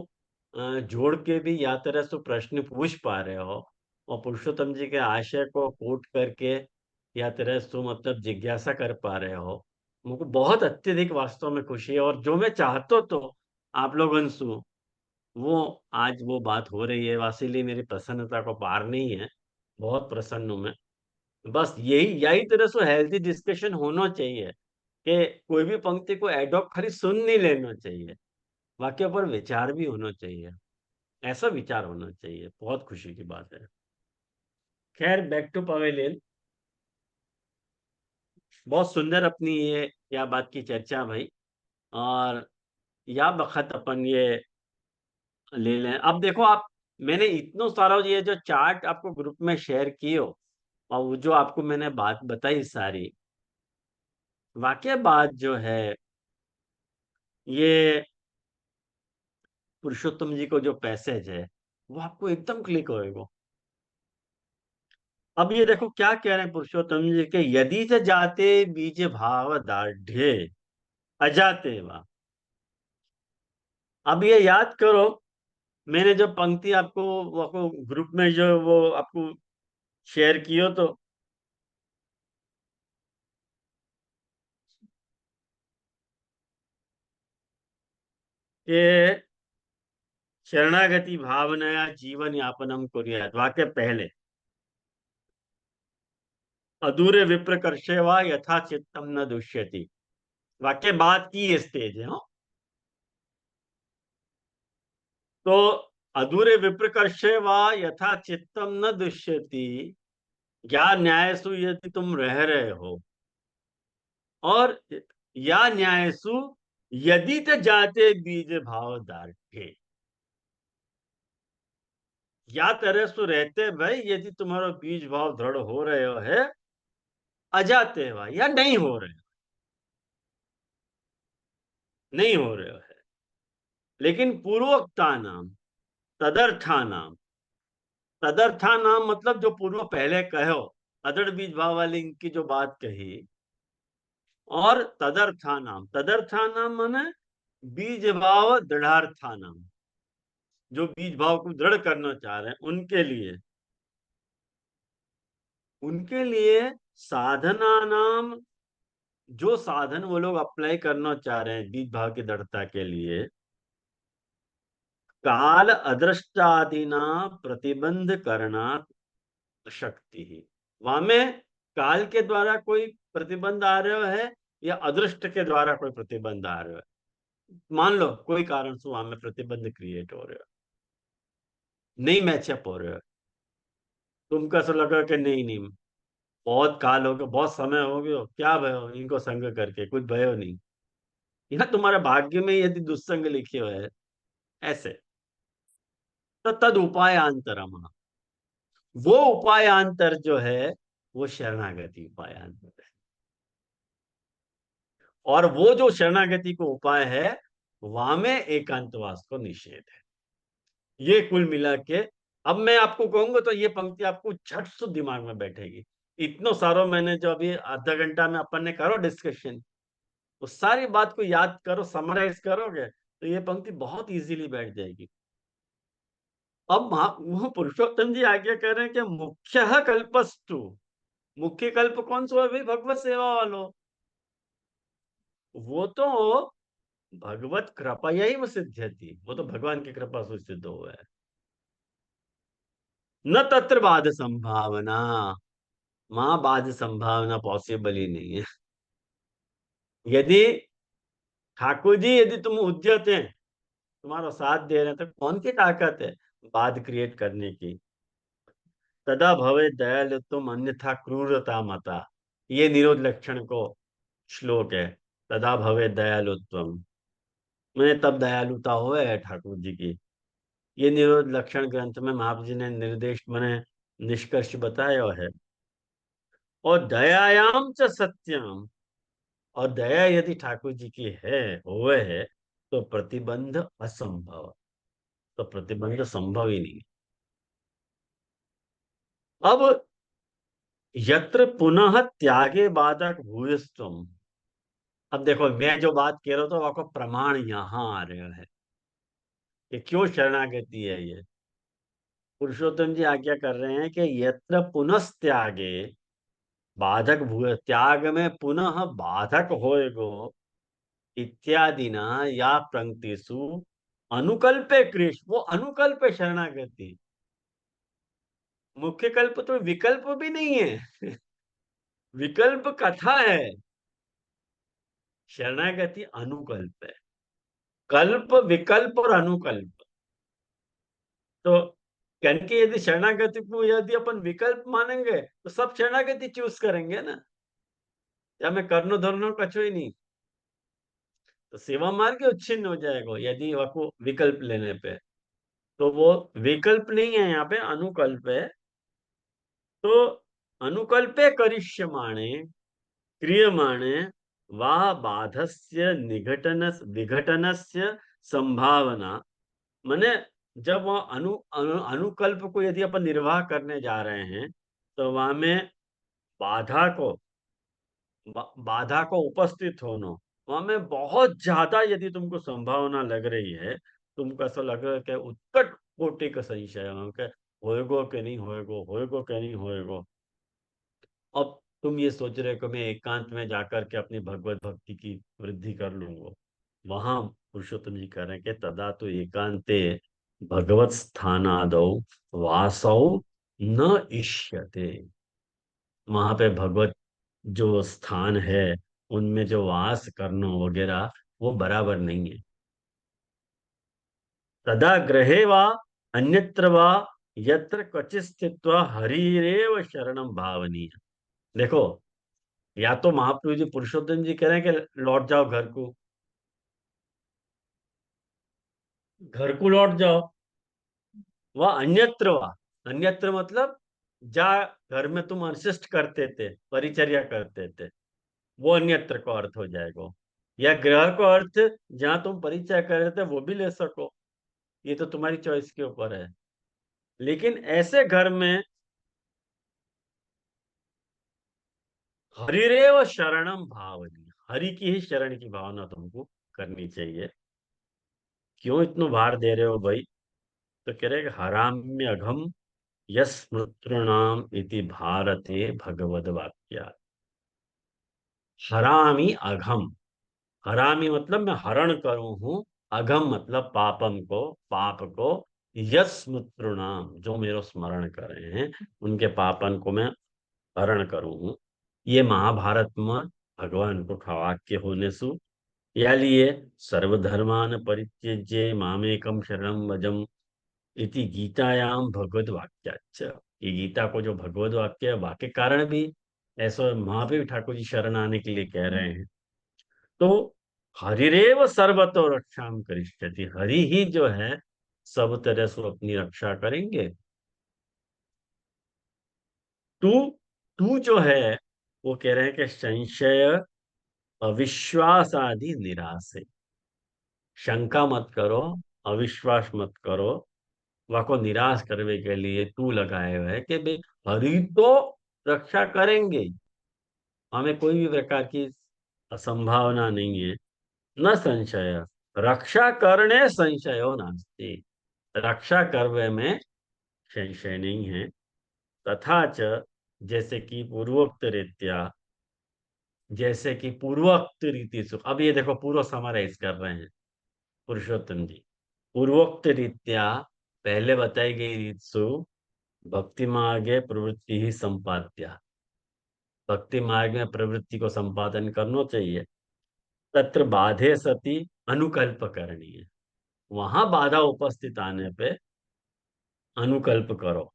S1: जोड़ के भी या तरह से प्रश्न पूछ पा रहे हो, और पुरुषोत्तम जी के आशय को कोट करके या तरह से मतलब जिज्ञासा कर पा रहे हो. मुझको बहुत अत्यधिक वास्तव में खुशी है, और जो मैं चाहता तो आप लोग अनसु वो आज वो बात हो रही है. वासिली मेरी प्रसन्नता को पार नहीं है, बहुत प्रसन्न हूं मैं. बस यही यही तरह से हेल्थी डिस्कशन होना चाहिए कि कोई भी पंक्ति को एडॉप खाली सुन नहीं लेना चाहिए, वाक्य पर विचार भी होना चाहिए. ऐसा विचार होना चाहिए. बहुत खुशी की बात है. खैर बैक टू पवेलियन. बहुत सुंदर अपनी ये क्या बात की चर्चा भाई. और या बखत अपन ये ले लें. अब देखो आप, मैंने इतना सारा ये जो चार्ट आपको ग्रुप में शेयर किए हो और वो जो आपको मैंने बात बताई सारी, वाकई बात जो है ये पुरुषोत्तम जी को जो पैसेज है वो आपको एकदम क्लिक होएगा. अब ये देखो क्या कह रहे हैं पुरुषोत्तम जी के, यदि से जाते बीज भाव दाढ़े अजाते वा. अब ये याद करो, मैंने जो पंक्ति आपको ग्रुप में जो वो आपको शेयर कियो तो कि शरणागति भावनया जीवन यापनम कुर्यात्. वाक्य पहले अधूरे विप्र कर्षे वा यथा चित्तम न दुष्यति. वाक्य बात की स्टेज है. तो अधूरे विप्र कर्षे वा यथा चित्तम न दुष्यति, या न्यायसु यदि तुम रह रहे हो, और या न्यायसु यदि त जाते बीज भाव दाढ़े. या तरह सु रहते भाई यदि तुम्हारा बीज भाव दृढ़ हो रहे हो है, अजाते हुआ या नहीं हो रहे, नहीं हो रहे हो है. लेकिन पूर्वोक्ता नाम तदर्था नाम, तदर्था नाम मतलब जो पूर्व पहले कहो, अदड़ बीज भाव वाली इनकी जो बात कही, और तदर्था नाम माने बीज भाव दृढ़ार्था नाम, जो बीज भाव को दृढ़ करना चाह रहे हैं उनके लिए साधना नाम, जो साधन वो लोग अप्लाई करना चाह रहे हैं बीज भाव की दृढ़ता के लिए, काल अदृष्टादिना प्रतिबंध करना शक्ति ही. वहां में काल के द्वारा कोई प्रतिबंध आ रहा है या अदृष्ट के द्वारा कोई प्रतिबंध आ रहा है, मान लो कोई कारण से वहां में प्रतिबंध क्रिएट हो रहे हो, नहीं मैचअप हो रहे हो, तुमको ऐसा लगा कि नहीं नहीं, बहुत काल हो गया, बहुत समय हो गया, क्या भयो इनको संग करके, कुछ भयो नहीं, या तुम्हारे भाग्य में यदि दुस्संग लिखे हुए है ऐसे, तो तद उपायांतरम, वो उपायांतर जो है वो शरणागति उपायांतर है। और वो जो शरणागति को उपाय है वहां में एकांतवास को निषेध है। ये कुल मिला के, अब मैं आपको कहूंगा तो ये पंक्ति आपको झट से दिमाग में बैठेगी। इतनो सारो मैंने जो अभी आधा घंटा में अपन ने करो डिस्कशन, उस सारी बात को याद करो, समराइज करोगे तो ये पंक्ति बहुत इजीली बैठ जाएगी। अब वो पुरुषोत्तम जी आज्ञा कर रहे हैं कि मुख्य कल्पस्तु, मुख्य कल्प कौन सा है भाई? भगवत सेवा वालों, वो तो भगवत कृपा यही वो सिद्ध्यति, वो तो भगवान की कृपा से सिद्ध हुआ है। न तत्र बाध संभावना, वहां बाध संभावना पॉसिबल ही नहीं है। यदि ठाकुर जी यदि तुम उद्यत हैं, तुम्हारा साथ दे रहे हैं, तो कौन की ताकत है बाध क्रिएट करने की? तदा भवे दयालु तुम अन्यथा क्रूरता मता, ये निरोध लक्षण को श्लोक है। तदा भवे दयालुत्वम, मैंने तब दयालुता हो है ठाकुर जी की। ये निरोध लक्षण ग्रंथ में महाप्रभु जी ने निर्देश मैंने निष्कर्ष बताया है। और दयायाम च सत्यम, और दया यदि ठाकुर जी की है हुए है तो प्रतिबंध असंभव, तो प्रतिबंध संभव ही नहीं। अब यत्र पुनः त्यागे बाधक भूयस्तम, अब देखो मैं जो बात कह रहा हूं तो आपको प्रमाण यहां आ रहे हैं कि क्यों शरणागति है। ये पुरुषोत्तम जी आज्ञा कर रहे हैं कि यत्र पुनस्त्यागे बाधक भूय, त्याग में पुनः बाधक होएगो इत्यादि ना या पंक्तिषु अनुकल्पे कृष, वो अनुकल्प शरणागति, मुख्य कल्प तो विकल्प भी नहीं है। विकल्प कथा है, शरणागति अनुकल्प है। कल्प विकल्प और अनुकल्प, तो कहने के यदि शरणागति को यदि अपन विकल्प मानेंगे तो सब शरणागति चूज करेंगे ना, या मैं कर्नो धर्नो कछो ही नहीं, तो सेवा मार्ग उच्छिन्न हो जाएगा यदि आपको विकल्प लेने पे। तो वो विकल्प नहीं है, यहाँ पे अनुकल्प है। तो अनुकल्पे करिष्यमाणे क्रियमाणे वाह बाधस्य निघटन विघटनस्य संभावना, माने जब वह अनुकल्प को यदि अपन निर्वाह करने जा रहे हैं तो वहां में बाधा को बाधा को उपस्थित होना, वहां में बहुत ज्यादा यदि तुमको संभावना लग रही है, तुमको ऐसा लग रहा है कि उत्कट कोटि का संशय है कि होएगो कि नहीं होएगो, होएगो कि नहीं होएगो। अब तुम ये सोच रहे हो कि मैं एकांत में जाकर के अपनी भगवत भक्ति की वृद्धि कर लूंगा, वहां पुरुषोत्तम जी कह रहे हैं कि तदा तो एकांते भगवत स्थानादौ वासौ न इष्यते, वहां पे भगवत जो स्थान है उनमें जो वास करना वगैरह वो बराबर नहीं है। तदा ग्रहे वा अन्यत्र वा यत्र क्वचित स्थित्वा हरिरेव शरणम भावनीय। देखो, या तो महाप्रभु जी पुरुषोत्तम जी कह रहे हैं कि लौट जाओ घर को, घर को लौट जाओ, वह अन्यत्र वा, अन्यत्र मतलब जा घर में तुम अशिष्ट करते थे, परिचर्या करते थे, वो अन्यत्र का अर्थ हो जाएगा। या ग्रह का अर्थ जहां तुम परिचय कर रहे थे वो भी ले सको, ये तो तुम्हारी चॉइस के ऊपर है। लेकिन ऐसे घर में हरिरेव शरणम भावनी, हरि की ही शरण की भावना तुमको करनी चाहिए। क्यों इतना भार दे रहे हो भाई? तो कह रहे हराम्य अघम यस्मृतृणाम इति भारते भगवद वाक्या, हरामी अघम, हरामी मतलब मैं हरण करूं हूं, अघम मतलब पापम को, पाप को, यस्मृतृणाम जो मेरा स्मरण कर रहे हैं उनके पापन को मैं हरण करूं हूं। ये महाभारत में भगवान को वाक्य होने सु या लिए सर्वधर्मान परित्यज्य मामेकम शरणम व्रजम इति गीतायाम भगवद वाक्याच। ये गीता को जो भगवद वाक्य है, वाक्य कारण भी ऐसा वहां पे भी ठाकुर जी शरण आने के लिए कह रहे हैं। तो हरिरेव सर्वतो रक्षाम करिष्यति, हरि ही जो है सब तरह से अपनी रक्षा करेंगे। तू तू जो है वो कह रहे हैं कि संशय अविश्वास आदि निराश है। शंका मत करो, अविश्वास मत करो, को निराश करने के लिए तू लगाए हुए है कि भाई हरि तो रक्षा करेंगे, हमें कोई भी प्रकार की संभावना नहीं है। न संशय, रक्षा करने संशयो नास्ति, रक्षा करने में संशय नहीं है। तथा च, जैसे कि पूर्वोक्त रीत्या, जैसे कि पूर्वोक्त रीति से, अब ये देखो पूर्व समराइज कर रहे हैं पुरुषोत्तम जी। पूर्वोक्त रीत्या, पहले बताई गई रीत सु भक्ति मार्गे प्रवृत्ति ही संपाद्या, भक्ति मार्ग में प्रवृत्ति को संपादन करना चाहिए। तत्र बाधे सती अनुकल्प करनी है, वहां बाधा उपस्थित आने पे अनुकल्प करो।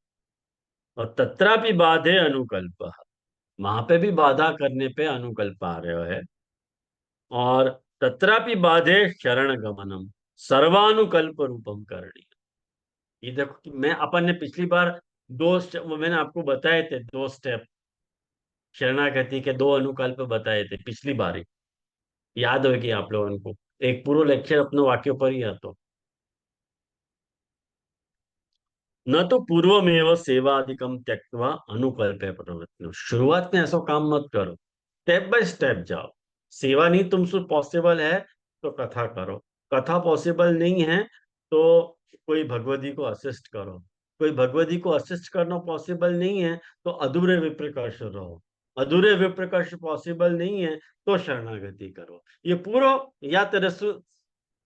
S1: और तत्रापि बाधे अनुकल्प, वहां पे भी बाधा करने पे अनुकल्प आ रहे है। और तत्रापि बाधे शरण गमनम सर्वानुकल्प रूपम करणी। ये देखो कि मैं अपन ने पिछली बार दो स्टेप, मैंने आपको बताए थे, दो स्टेप शरणागति के, दो अनुकल्प बताए थे पिछली बार ही, याद होगी आप लोगों को। एक पूर्व लेक्चर अपने वाक्यों पर ही है। तो न तो पूर्वमेव सेवाधिकम त्यक्त्वा अनुकल्पे प्रवृत्ति, शुरुआत में ऐसा काम मत करो, स्टेप बाय स्टेप जाओ। सेवा नहीं तुमसे पॉसिबल है तो कथा करो, कथा पॉसिबल नहीं है तो कोई भगवती को असिस्ट करो, कोई भगवती को असिस्ट करना पॉसिबल नहीं है तो अधूरे विप्रकर्ष रहो, अधूरे विप्रकर्ष पॉसिबल नहीं है तो शरणागति करो। ये पूरा या तेरे से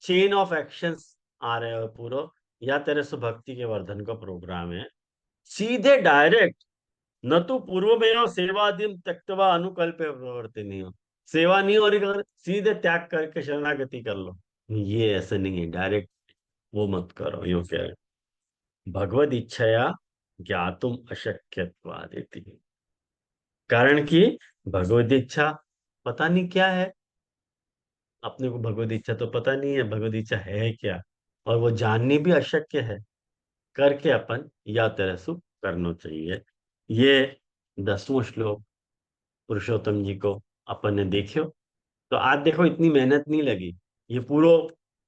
S1: चेन ऑफ एक्शंस आ रहे हो पूरा, या तेरे से भक्ति के वर्धन का प्रोग्राम है। सीधे डायरेक्ट, न तो पूर्व में सेवादिम त्यक्तवा अनुकल्प प्रवृत्ति नहीं हो, सेवा नहीं हो रही कर सीधे त्याग करके शरणागति कर लो, ये ऐसे नहीं है डायरेक्ट, वो मत करो। यूं कह रहे भगवद इच्छया ज्ञातुम अशक्यत्वादिति, कारण कि भगवद इच्छा पता नहीं क्या है, अपने को भगवद इच्छा तो पता नहीं है भगवद इच्छा है क्या, और वो जाननी भी अशक्य है। करके अपन या तरसु करना चाहिए। ये 10वां श्लोक पुरुषोत्तम जी को अपन ने देखियो। तो आज देखो इतनी मेहनत नहीं लगी, ये पूरा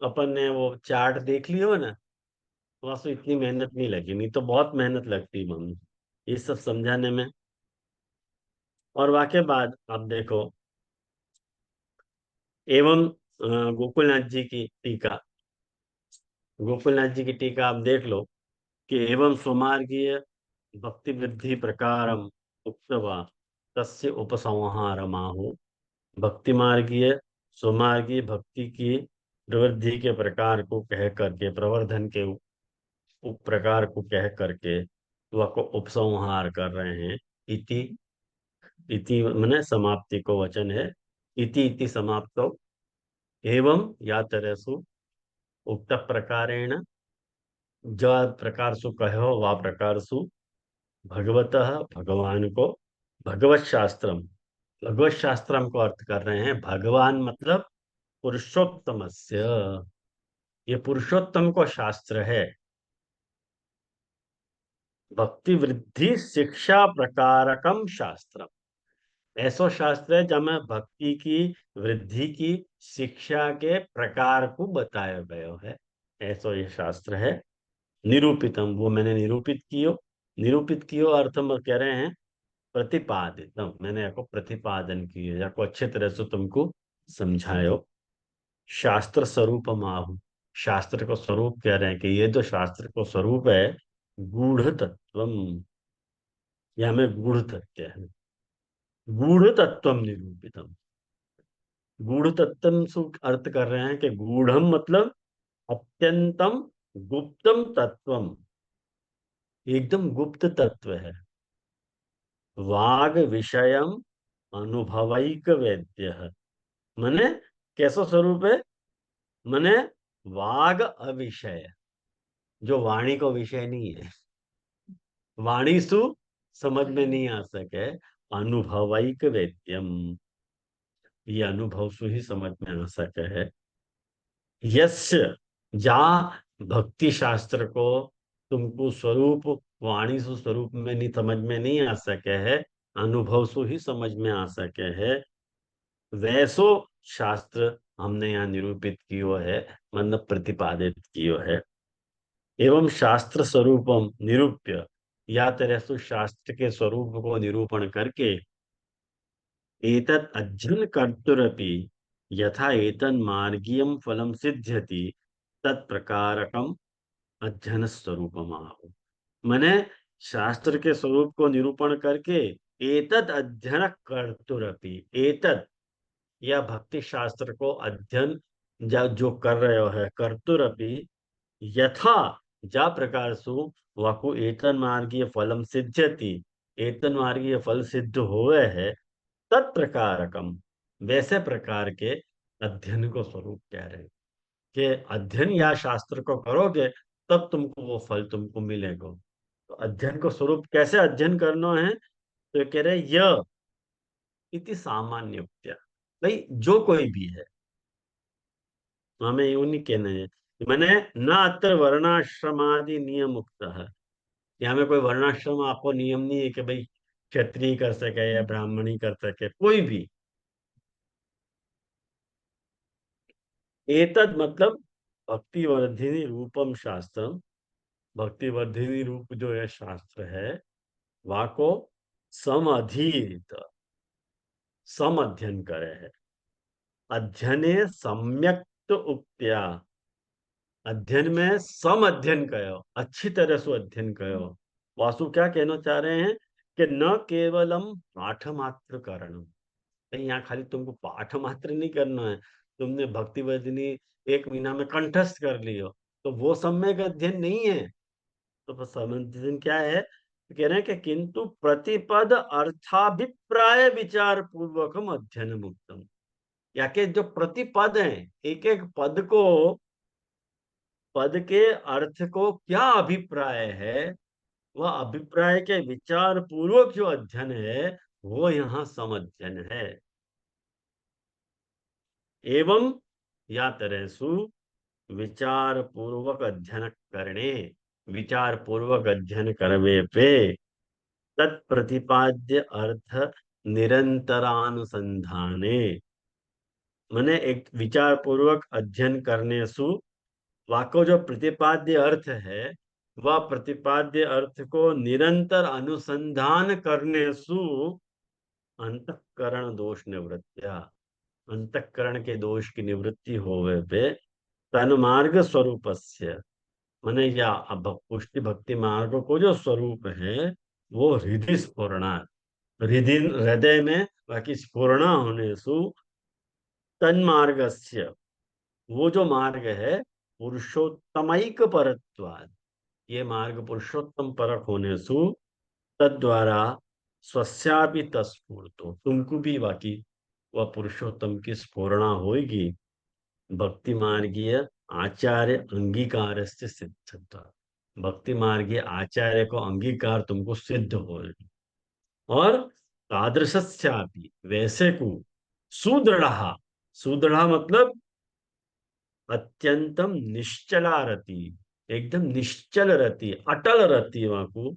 S1: अपन ने वो चार्ट देख लियो ना, वहां से इतनी मेहनत नहीं लगी, नहीं तो बहुत मेहनत लगती मम्मी ये सब समझाने में। और वाके बाद आप देखो, एवं गोकुलनाथ जी की टीका, गोकुलनाथ जी की टीका आप देख लो कि एवं स्वमार्गीय भक्ति वृद्धि प्रकारम उक्तवा तस्य उपसंहारमाहु, भक्ति मार्गीय स्वमार्गीय भक्ति की प्रवृद्धि के प्रकार को कह करके, प्रवर्धन के उप प्रकार को कह करके वह को उपसंहार कर रहे हैं। इति, इति माने समाप्ति को वचन है, इति इति समाप्तो एवं या तरसु उक्त प्रकारेण, जो प्रकार सु कहो वा प्रकार सु भगवतः भगवान को, भगवत शास्त्रम, भगवत शास्त्रम को अर्थ कर रहे हैं भगवान मतलब पुरुषोत्तमस्य, ये पुरुषोत्तम को शास्त्र है। भक्ति वृद्धि शिक्षा प्रकारकम शास्त्रम, ऐसा शास्त्र है जब भक्ति की वृद्धि की शिक्षा के प्रकार को बताया गया है, ऐसा ये शास्त्र है। निरूपितम, वो मैंने निरूपित कियो, निरूपित कियो अर्थ में कह रहे हैं प्रतिपादितम, मैंने आपको प्रतिपादन किया, या को अच्छे तरह से तुमको समझायो। शास्त्र स्वरूप माहु, शास्त्र को स्वरूप कह रहे हैं कि ये जो शास्त्र को स्वरूप है गूढ़ तत्वम, या हमें गूढ़ तत्व है, गूढ़ तत्वम निरूपितम। गूढ़ तत्वम से अर्थ कर रहे हैं कि गूढ़म मतलब अत्यंतम गुप्तम तत्वम, एकदम गुप्त तत्व है। वाग विषयम अनुभवैक वेद्य, माने कैसो स्वरूप है? मने वाग अविषय, जो वाणी को विषय नहीं है। वाणी सु समझ में नहीं आ सके, अनुभवैक वेद्यम, ये अनुभव से ही समझ में आ सके है। यस्य, जा भक्ति शास्त्र को तुमको स्वरूप वाणी से स्वरूप में नहीं समझ में नहीं आ सके है, अनुभव से ही समझ में आ सके है, वैसो शास्त्र हमने यहाँ निरूपित कियो है, मतलब प्रतिपादित कियो है। एवं शास्त्र स्वरूपम निरूप्य, या तरह से शास्त्र के स्वरूप को निरूपण करके, एतत् अध्ययन कर्तुरपि यथा एतन् मार्गीयम फलम सिद्ध्यति तत्प्रकारकम अध्ययन स्वरूपम आहो। मने शास्त्र के स्वरूप को निरूपण करके एतत् अध्ययन कर्तुरपि, एतत् या भक्ति शास्त्र को अध्ययन जो कर रहे हो है, कर्तुरपि यथा, जा प्रकार सु वाकु एतन मार्गीय फलम सिद्ध्यति, एतन मार्गीय फल सिद्ध होवे है, तत्प्रकारकम, वैसे प्रकार के अध्ययन को स्वरूप कह रहे हैं कि अध्ययन या शास्त्र को करोगे तब तुमको वो फल तुमको मिलेगा। तो अध्ययन को स्वरूप कैसे अध्ययन करना है, तो ये कह रहे य इति सामान्य उक्त्या, भाई जो कोई भी है, हमें यूं नहीं कहना है, मैंने न अत्र वर्णाश्रमादि नियम उक्त है, यहाँ में कोई वर्णाश्रम आपको नियम नहीं है कि भाई क्षत्रिय कर सके या ब्राह्मणी कर सके, कोई भी। एतद मतलब भक्ति वर्धिनी रूपम शास्त्रम, भक्ति वर्धिनी रूप जो है शास्त्र है, वाको समधीत, सम अध्ययन करे है। अध्ययने सम्यक्त उक्त्या, अध्ययन में सम अध्ययन करो, अच्छी तरह से अध्ययन करो। वासु क्या कहना चाह रहे हैं कि न केवलम पाठ मात्र करणम, यहाँ खाली तुमको पाठ मात्र नहीं करना है, तुमने भक्ति वर्धिनी 1 महीना में कंठस्थ कर लियो तो वो सम्यक अध्ययन नहीं है। तो सम्यक क्या है, कह रहे हैं कि किंतु प्रतिपद अर्थाभिप्राय विचार पूर्वकम अध्ययन मुक्तम, या के जो प्रतिपद है, एक एक पद को, पद के अर्थ को क्या अभिप्राय है, वह अभिप्राय के विचार पूर्वक जो अध्ययन है वो यहाँ समध्ययन है। एवं या तरह सु विचार पूर्वक अध्ययन करने, विचार पूर्वक अध्ययन करवे पे तत्प्रतिपाद्य अर्थ निरंतरानुसंधाने, माने एक विचार पूर्वक अध्ययन करने सु वाको जो प्रतिपाद्य अर्थ है, वह प्रतिपाद्य अर्थ को निरंतर अनुसंधान करने सु अंतःकरण दोष निवृत्तिया, अंतःकरण के दोष की निवृत्ति होवे पे तन्मार्ग स्वरूपस्य, माने या पुष्टि भक्ति मार्ग को जो स्वरूप है वो हृदय स्फुरणा, हृदय हृदय में बाकी स्फुरणा होने सु तन्मार्गस्य, वो जो मार्ग है पुरुषोत्तमैक परत्वाद, ये मार्ग पुरुषोत्तम परक होने सु तद्वारा स्वस्यापि तस्फूर्तो, तुमको भी बाकी वह पुरुषोत्तम की स्फुरणा होगी। भक्ति मार्गीय आचार्य अंगीकार से सिद्ध, भक्ति मार्गीय आचार्य को अंगीकार तुमको सिद्ध होगी। और तादृश्यापि, वैसे को सुदृढ़, सुदृढ़ मतलब अत्यंतम निश्चला रति, एकदम निश्चल रति, अटल रति, वहां को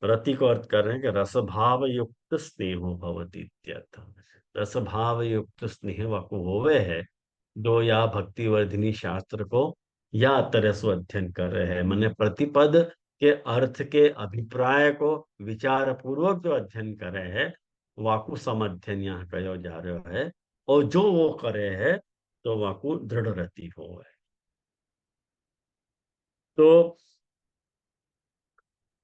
S1: रति को अर्थ कर रहे हैं कि रसभाव युक्त स्नेहो भवति इत्यर्थ, रसभाव युक्त स्नेह वाको होवे है दो या भक्ति वर्धिनी शास्त्र को या तरह से अध्ययन कर रहे हैं, मैंने प्रतिपद के अर्थ के अभिप्राय को विचार पूर्वक जो अध्ययन कर रहे हैं वाकु सम अध्ययन यहाँ कहो जा रहा है, और जो वो करे है तो वाकु दृढ़ रति हो है। तो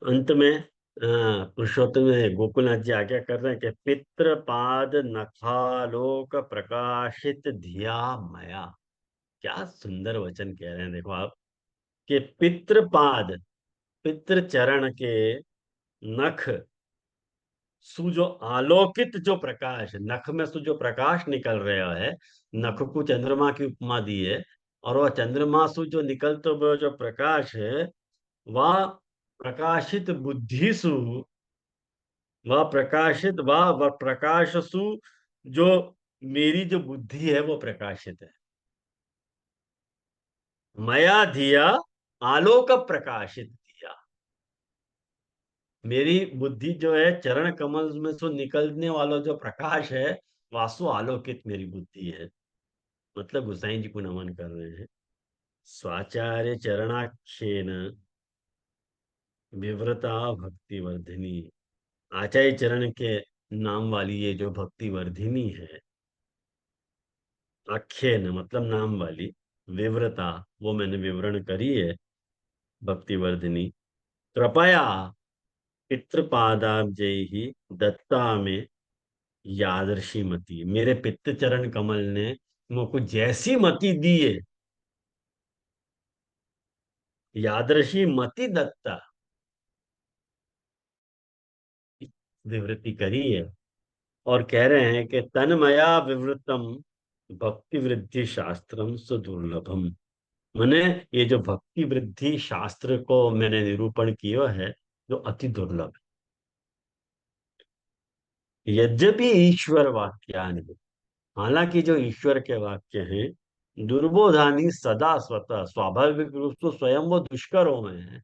S1: अंत में पुरुषोत्तम गोकुलनाथ जी आज्ञा कर रहे हैं कि पितृपाद नखालोक प्रकाशित धिया मया, क्या सुंदर वचन कह रहे हैं देखो आप, कि पितृपाद, पितृ चरण के नख सु जो आलोकित जो प्रकाश, नख में से जो प्रकाश निकल रहा है, नख को चंद्रमा की उपमा दी है, और वह चंद्रमा से जो निकलते हुए जो प्रकाश है, वह प्रकाशित बुद्धिसु, वह प्रकाशसु, जो मेरी जो बुद्धि है वो प्रकाशित है। मया धिया आलोक प्रकाशित दिया। मेरी बुद्धि जो है चरण कमल में से निकलने वाला जो प्रकाश है, वासु आलोकित मेरी बुद्धि है। मतलब गुसाई जी को नमन कर रहे हैं। स्वाचार्य चरणाक्षेन विव्रता भक्ति वर्धिनी। आचार्य चरण के नाम वाली ये जो भक्ति वर्धिनी है, आख्येन मतलब नाम वाली, विव्रता वो मैंने विवरण करी है, भक्ति वर्धिनी। कृपया पितृपादाब्जै ही दत्ता में यादर्शी मति। मेरे पित्त चरण कमल ने मुझको जैसी मति दी है, यादर्शी मति दत्ता, विवृत्ति करी है। और कह रहे हैं कि तन्मया विवृतम भक्ति वृद्धि शास्त्रम सुदुर्लभम। मैंने ये जो भक्ति वृद्धि शास्त्र को मैंने निरूपण किया है, जो अति दुर्लभ है। यद्यपि ईश्वर वाक्यानि, हालांकि जो ईश्वर के वाक्य हैं, दुर्बोधानी सदा स्वतः, स्वाभाविक रूप से स्वयं वो दुष्करों में है।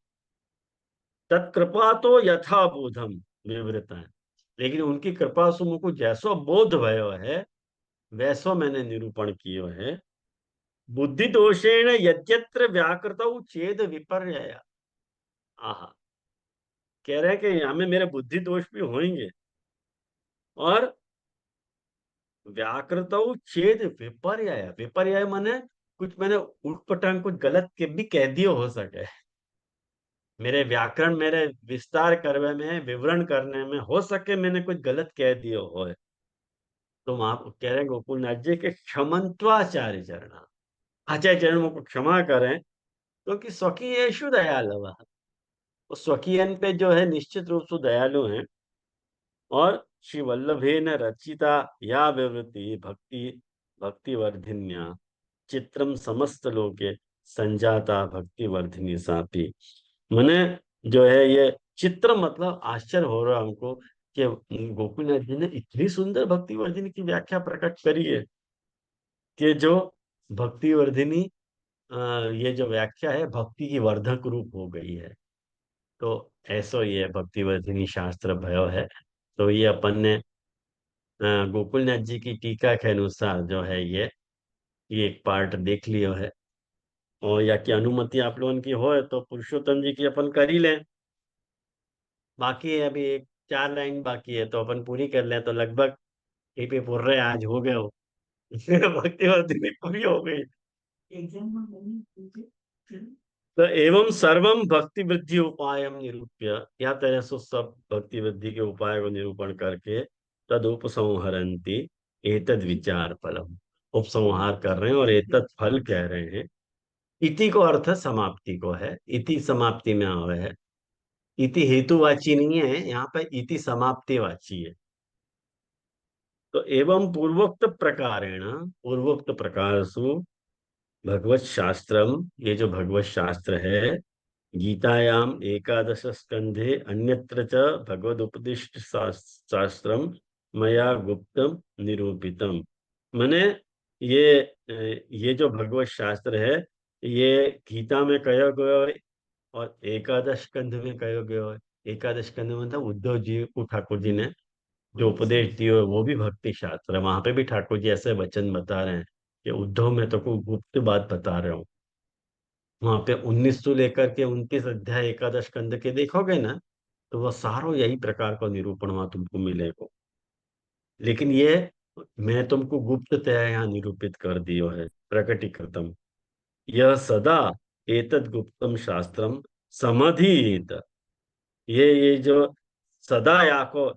S1: तत्कृपा तो यथाबोधम विवृत है, लेकिन उनकी कृपा से मुझको जैसो बोध भयो है, वैसो मैंने निरूपण कियो है। बुद्धि दोषेण यद्यत्र व्याकृतौ चेद विपर्यय। आहा, कह रहे हैं कि यहाँ में मेरे बुद्धि दोष भी होंगे, और व्याकृतौ चेद विपर्यय, विपर्यय माने कुछ मैंने उठपटांग कुछ गलत के भी कह दियो हो सके, मेरे व्याकरण, मेरे विस्तार करने में, विवरण करने में हो सके मैंने कुछ गलत कह दियो हो। तो वहां कह रहे हैं गोकुलनाथ जी के क्षमंत्वाचार्य चरण, आचार्य चरण को क्षमा करें, क्योंकि स्वकीयेषु दयालव, वो स्वकीयन पे जो है निश्चित रूप से दयालु हैं। और श्री वल्लभेन रचिता या विवृति भक्ति भक्ति वर्धिन्या चित्रम समस्त लोके संजाता भक्ति वर्धिनी सापी। मैंने जो है ये चित्र मतलब आश्चर्य हो रहा है हमको कि गोकुलनाथ जी ने इतनी सुंदर भक्ति वर्धिनी की व्याख्या प्रकट करी है, कि जो भक्ति वर्धिनी ये जो व्याख्या है भक्ति की वर्धक रूप हो गई है। तो ऐसो ये भक्ति वर्धिनी शास्त्र भयो है। तो ये अपन ने गोकुलनाथ जी की टीका के अनुसार जो है ये एक पार्ट देख लियो है। और या की अनुमति आप लोगों की हो तो पुरुषोत्तम जी की अपन कर ही लें। बाकी है अभी एक 4 लाइन बाकी है, तो अपन पूरी कर लें तो लगभग यही पे पूर रहे आज हो गए हो। भक्ति वर्धिनी पूरी हो गई।
S3: एग्जाम में बनी
S1: तो एवं सर्वम भक्ति वृद्धि उपाय निरूप्य, या तरह से सब भक्ति वृद्धि के उपाय को निरूपण करके तद उपसंहरंती एतद विचार फलम, उपसंहार कर रहे हैं और एतद फल कह रहे हैं। इति को अर्थ समाप्ति को है, इति समाप्ति में आवे है। इति हेतुवाची नहीं है, यहाँ पे इति समाप्तिवाची है। तो एवं पूर्वोक्त प्रकारेण, पूर्वोक्त प्रकार सु भगवत शास्त्रम, ये जो भगवत शास्त्र है, गीतायाम एकादश स्कंधे अन्यत्र च भगवदुपदिष्ट शास्त्रम मया गुप्तम निरूपितम। मैंने ये जो भगवत शास्त्र है, ये गीता में कहो गयो है और एकादश स्कंध में कहो गयो है। एकादश स्कंध में मतलब उद्धव जी को ठाकुर जी ने जो उपदेश दिए वो भी भक्ति शास्त्र है। वहां पे भी ठाकुर जी ऐसे वचन बता रहे हैं कि उद्धव मैं तो को गुप्त बात बता रहा हूँ। वहां पे 19 से लेकर के 29 अध्याय एकादश स्कंद के देखोगे ना, तो वह सारो यही प्रकार का निरूपण वहां तुमको मिलेगा। लेकिन ये मैं तुमको गुप्ततया यहाँ निरूपित कर दियो है, प्रकटीकृतम। यह सदा एतद गुप्तम शास्त्रम समधित, ये जो सदा या को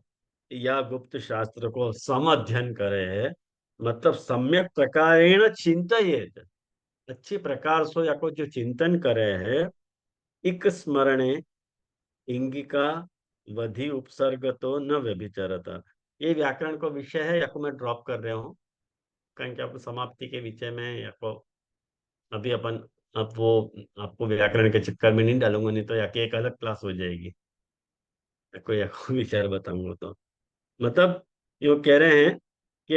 S1: या गुप्त शास्त्र को सम अध्ययन करे है, मतलब सम्यक प्रकारेण चिंतित, अच्छी प्रकार से या को जो चिंतन करे है। इक स्मरणे इंगिका वधि उपसर्ग तो न व्यभिचारता। ये व्याकरण को विषय है, या को मैं ड्रॉप कर रहा हूँ, कारण कि आपको समाप्ति के विषय में, या को अभी अपन, अब वो आपको व्याकरण के चक्कर में नहीं डालूंगा, नहीं तो या कि एक अलग क्लास हो जाएगी, या को विचार बताऊंगा तो। मतलब यो कह रहे हैं कि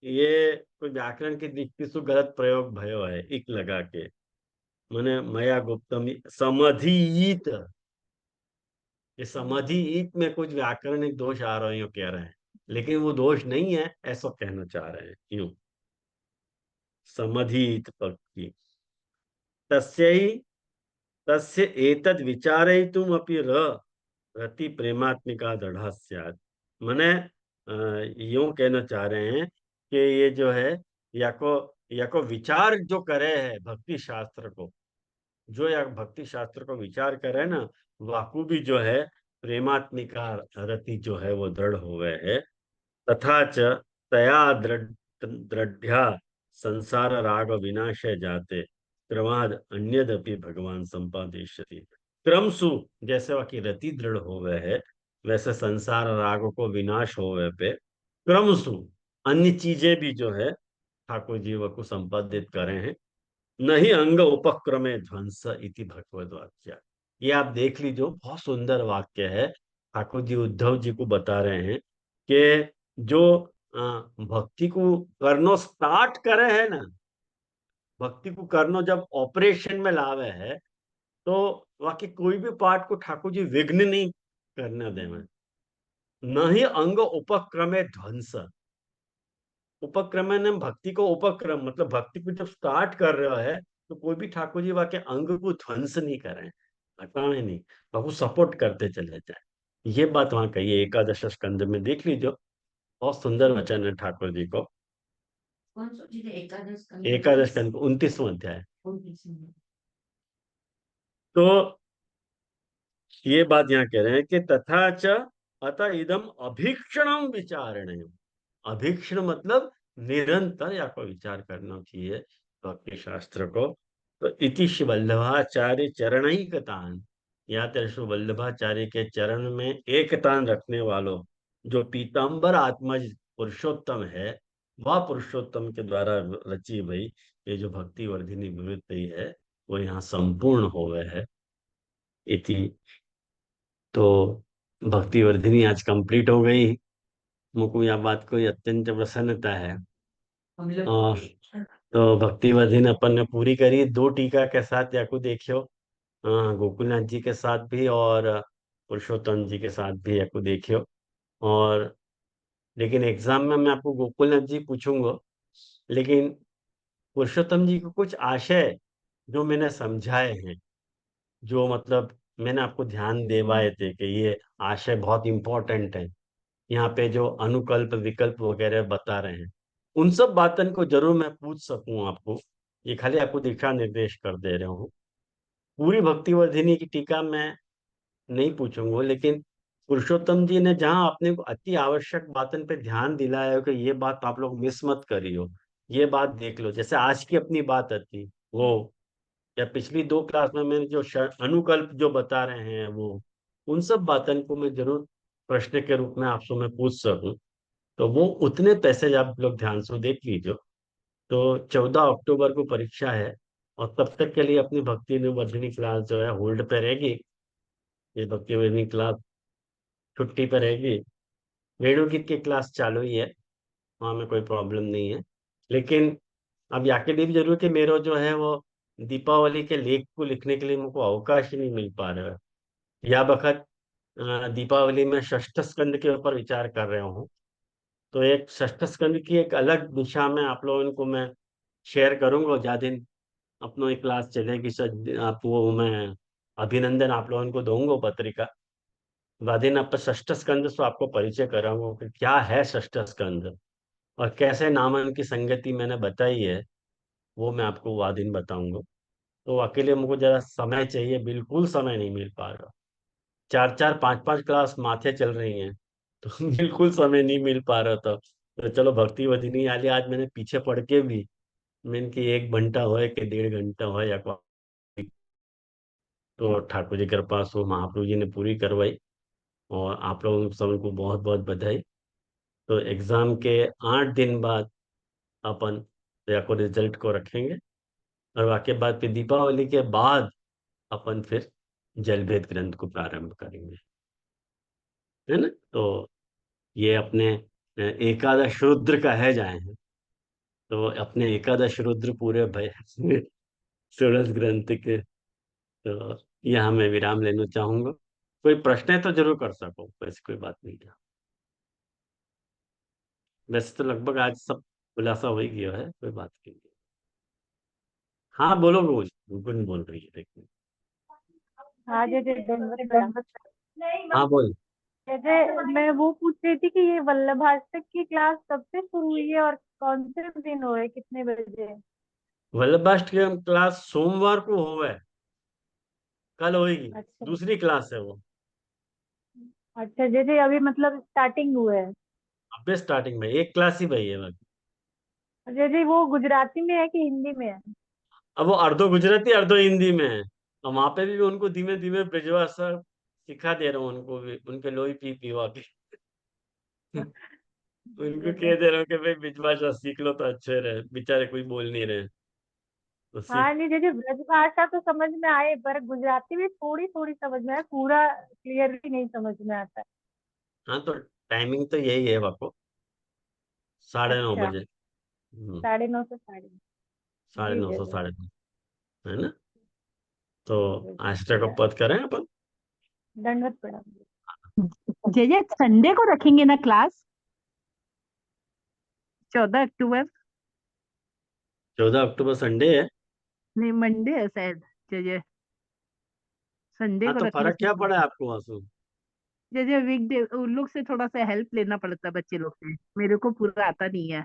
S1: ये कोई व्याकरण की दृष्टि से गलत प्रयोग भयो है, इक लगा के, माने मया गुप्तम समधित, ये समधित में कुछ व्याकरणिक दोष आ रहे हो कह रहे हैं, लेकिन वो दोष नहीं है, ऐसा कहना चाह रहे हैं, यूं समधित पक्षी तस्यै तस्य एतद् विचारयितुम् अपि रति प्रेमात्मिका दृढ़ स्यात्। माने यूं कहना चाह रहे हैं कि ये जो है, या को विचार जो करे है भक्ति शास्त्र को, जो या भक्ति शास्त्र को विचार करे ना, वाकु भी जो है प्रेमात्मिका रति जो है वो दृढ़ हो गए है। तथा च तया दृढ़ संसार राग विनाशे जाते क्रमाद अन्यदपि भगवान संपादिष्यति। क्रमसु जैसे वाकी रति दृढ़ हो गए है, वैसे संसार राग को विनाश हो गए पे क्रमसु अन्य चीजें भी जो है ठाकुर जी को संपादित करे हैं। नहीं अंग उपक्रमे ध्वंस इति भगवद वाक्य। ये आप देख लीजिए, बहुत सुंदर वाक्य है। ठाकुर जी उद्धव जी को बता रहे हैं कि जो भक्ति को करनो स्टार्ट करे है ना, भक्ति को करनो जब ऑपरेशन में लावे है, तो वाकई कोई भी पार्ट को ठाकुर जी विघ्न नहीं करने देवे। नहीं अंग उपक्रमे ध्वंस, उपक्रम ने भक्ति को उपक्रम मतलब भक्ति को जब स्टार्ट कर रहा है, तो कोई भी ठाकुर जी वाके अंग को ध्वंस नहीं करें, हटाने नहीं, बाबू सपोर्ट करते चले जाए। ये बात वहां कही है, एकादश स्कंद में देख लीजिए, बहुत सुंदर वचन है ठाकुर जी को।
S3: कौन सा जी? एकादश स्कंद
S1: एकादश स्कंद 29वां अध्याय।
S3: 29।
S1: तो ये बात यहाँ कह रहे हैं कि तथा च अतः इदम अभीक्षणम विचारणीय। अभीक्षण मतलब निरंतर या को विचार करना चाहिए भक्ति शास्त्र को। तो इति श्री वल्लभाचार्य चरण ही कतान, या तो श्री वल्लभाचार्य के चरण में एक तान रखने वालों जो पीताम्बर आत्मज पुरुषोत्तम है, वह पुरुषोत्तम के द्वारा रची भई ये जो भक्ति वर्धिनी विवृत्ति है, वो यहाँ संपूर्ण हो गए है। इति, तो भक्ति वर्धिनी आज कंप्लीट हो गई। मुझको यह बात को अत्यंत प्रसन्नता है।
S3: हम लोग
S1: और तो भक्ति वर्धिनी अपन ने पूरी करी, 2 टीका के साथ, या को देखियो गोकुलनाथ जी के साथ भी और पुरुषोत्तम जी के साथ भी, या को देखियो। और लेकिन एग्जाम में मैं आपको गोकुलनाथ जी पूछूंगा, लेकिन पुरुषोत्तम जी को कुछ आशय जो मैंने समझाए हैं, जो मतलब मैंने आपको ध्यान देवाए थे कि ये आशय बहुत इंपॉर्टेंट है, यहाँ पे जो अनुकल्प विकल्प वगैरह बता रहे हैं, उन सब बातन को जरूर मैं पूछ सकूं आपको। ये खाली आपको दिशा निर्देश कर दे रहा हूँ। पूरी भक्तिवर्धिनी की टीका मैं नहीं पूछूंगा, लेकिन पुरुषोत्तम जी ने जहाँ अपने को अति आवश्यक बातन पे ध्यान दिलाया है कि ये बात आप लोग मिस मत करियो, ये बात देख लो, जैसे आज की अपनी बात थी वो, या पिछली 2 क्लास में मैंने जो अनुकल्प जो बता रहे हैं वो, उन सब बातन को मैं जरूर प्रश्न के रूप में आपसे मैं पूछ सकूं। तो वो उतने पैसेज आप लोग ध्यान से देख लीजिए। तो 14 अक्टूबर को परीक्षा है, और तब तक के लिए अपनी भक्ति वर्धिनी क्लास जो है होल्ड पे रहेगी। ये भक्ति वर्धिनी क्लास छुट्टी पे रहेगी। वेणुगीत की क्लास चालू ही है, वहाँ में कोई प्रॉब्लम नहीं है। लेकिन अब याके लिए भी जरूर कि मेरा जो है वो दीपावली के लेख को लिखने के लिए मुझको अवकाश ही नहीं मिल पा रहा है। या बखत दीपावली में षष्ठ स्कंद के ऊपर विचार कर रहा हूँ, तो एक षष्ठ स्कंद की एक अलग दिशा में आप लोगों को मैं शेयर करूंगा। ज्यादा दिन अपनो एक क्लास चलेगी सर, आपको मैं अभिनंदन आप लोगों को दूंगा पत्रिका। वादिन आप षष्ठ स्कंद से आपको परिचय कराऊंगा कि क्या है षष्ठ स्कंद, और कैसे नामन की संगति मैंने बताई है, वो मैं आपको वादिन बताऊंगा। तो अकेले मुझको जरा समय चाहिए, बिल्कुल समय नहीं मिल पा रहा। 4-4 5-5 क्लास माथे चल रही हैं, तो बिल्कुल समय नहीं मिल पा रहा था। तो चलो भक्ति वधिनी आली आज मैंने पीछे पढ़ के भी, मैंने कि 1 घंटा हो कि 1.5 घंटा हो, या तो ठाकुर जी के कृपा से महाप्रभु जी ने पूरी करवाई। और आप लोगों सभी को बहुत बहुत बधाई। तो एग्जाम के 8 दिन बाद अपन या को रिजल्ट को रखेंगे, और वाके बाद फिर दीपावली के बाद अपन फिर जलभेद ग्रंथ को प्रारंभ करेंगे, है ना। तो ये अपने एकादश रुद्र कहे जाए हैं, तो अपने एकादश रुद्र पूरे भय षोडश ग्रंथ के, तो यहाँ मैं विराम लेना चाहूंगा। कोई प्रश्न है तो जरूर कर सको, वैसे कोई बात नहीं है। वैसे तो लगभग आज सब खुलासा हो ही गया है, कोई बात नहीं है। हाँ बोलो, कुछ कुछ बोल रही है, देखो।
S6: हाँ जैसे दंडवत
S1: हाँ बोल।
S6: जैसे मैं वो पूछ रही थी कि ये वल्लभाष्टक की क्लास कब से शुरू हुई है और कौन से दिन हुए, कितने बजे?
S1: वल्लभाष्टकम क्लास सोमवार को हुआ है, कल होगी।
S6: अच्छा।
S1: दूसरी क्लास है वो।
S6: अच्छा जैसे अभी मतलब स्टार्टिंग हुआ है।
S1: अबे स्टार्टिंग में एक क्लास ही भाई है बाकी।
S6: जैसे वो गुजराती में है कि हिंदी में है?
S1: अब वो अर्धो गुजराती अर्धो हिंदी में है, और वहां पे भी उनको धीमे धीमे ब्रजभाषा सिखा दे रहा हूँ, उनको भी उनके लोई पी पीवा के उनको कह दे रहा हूँ कि भाई ब्रजभाषा सीख लो तो अच्छे रहे, बेचारे कोई बोल नहीं रहे, तो सीख।
S6: हाँ नहीं जैसे ब्रज भाषा तो समझ में आए पर गुजराती भी थोड़ी थोड़ी समझ में आए, पूरा क्लियरली नहीं समझ में आता है।
S1: हाँ तो टाइमिंग तो यही है बाको, 9:30
S6: अच्छा।
S1: बजे।
S6: 9:30 से 9:30।
S1: साढ़े
S6: जी
S1: नौ सौ
S6: जरूर।
S1: 9:30, है ना। तो
S6: जरूर
S1: आज
S6: जरूर।
S1: तक का पद करें अपन।
S6: दंडवत प्रणाम।
S7: जय जय संडे को रखेंगे ना क्लास? 14 अक्टूबर।
S1: 14 अक्टूबर संडे है।
S7: नहीं मंडे है शायद। जय जय संडे
S1: हाँ
S7: को
S1: तो
S7: रखने
S1: फर्क
S7: से।
S1: क्या पड़ा है आपको वासु?
S7: जय जय वीकडे उन लोग से थोड़ा सा हेल्प लेना पड़ता है, बच्चे लोग से, मेरे को पूरा आता नहीं है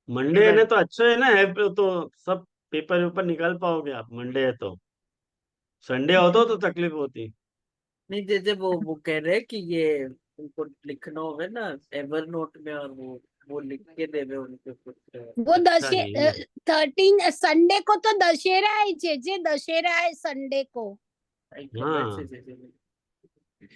S1: मंडे है ना
S7: केवल।
S1: तो अच्छा है ना, है तो सब पेपर वेपर निकाल पाओगे आप, मंडे है तो। संडे होता तो तकलीफ होती।
S2: नहीं जैसे वो कह रहे हैं कि ये उनको लिखना होगा ना एवर नोट में, और वो लिख के देवे उनके कुछ
S8: वो
S1: अच्छा जी।
S8: 13 संडे को तो दशहरा है जे दशहरा है संडे को।
S1: हाँ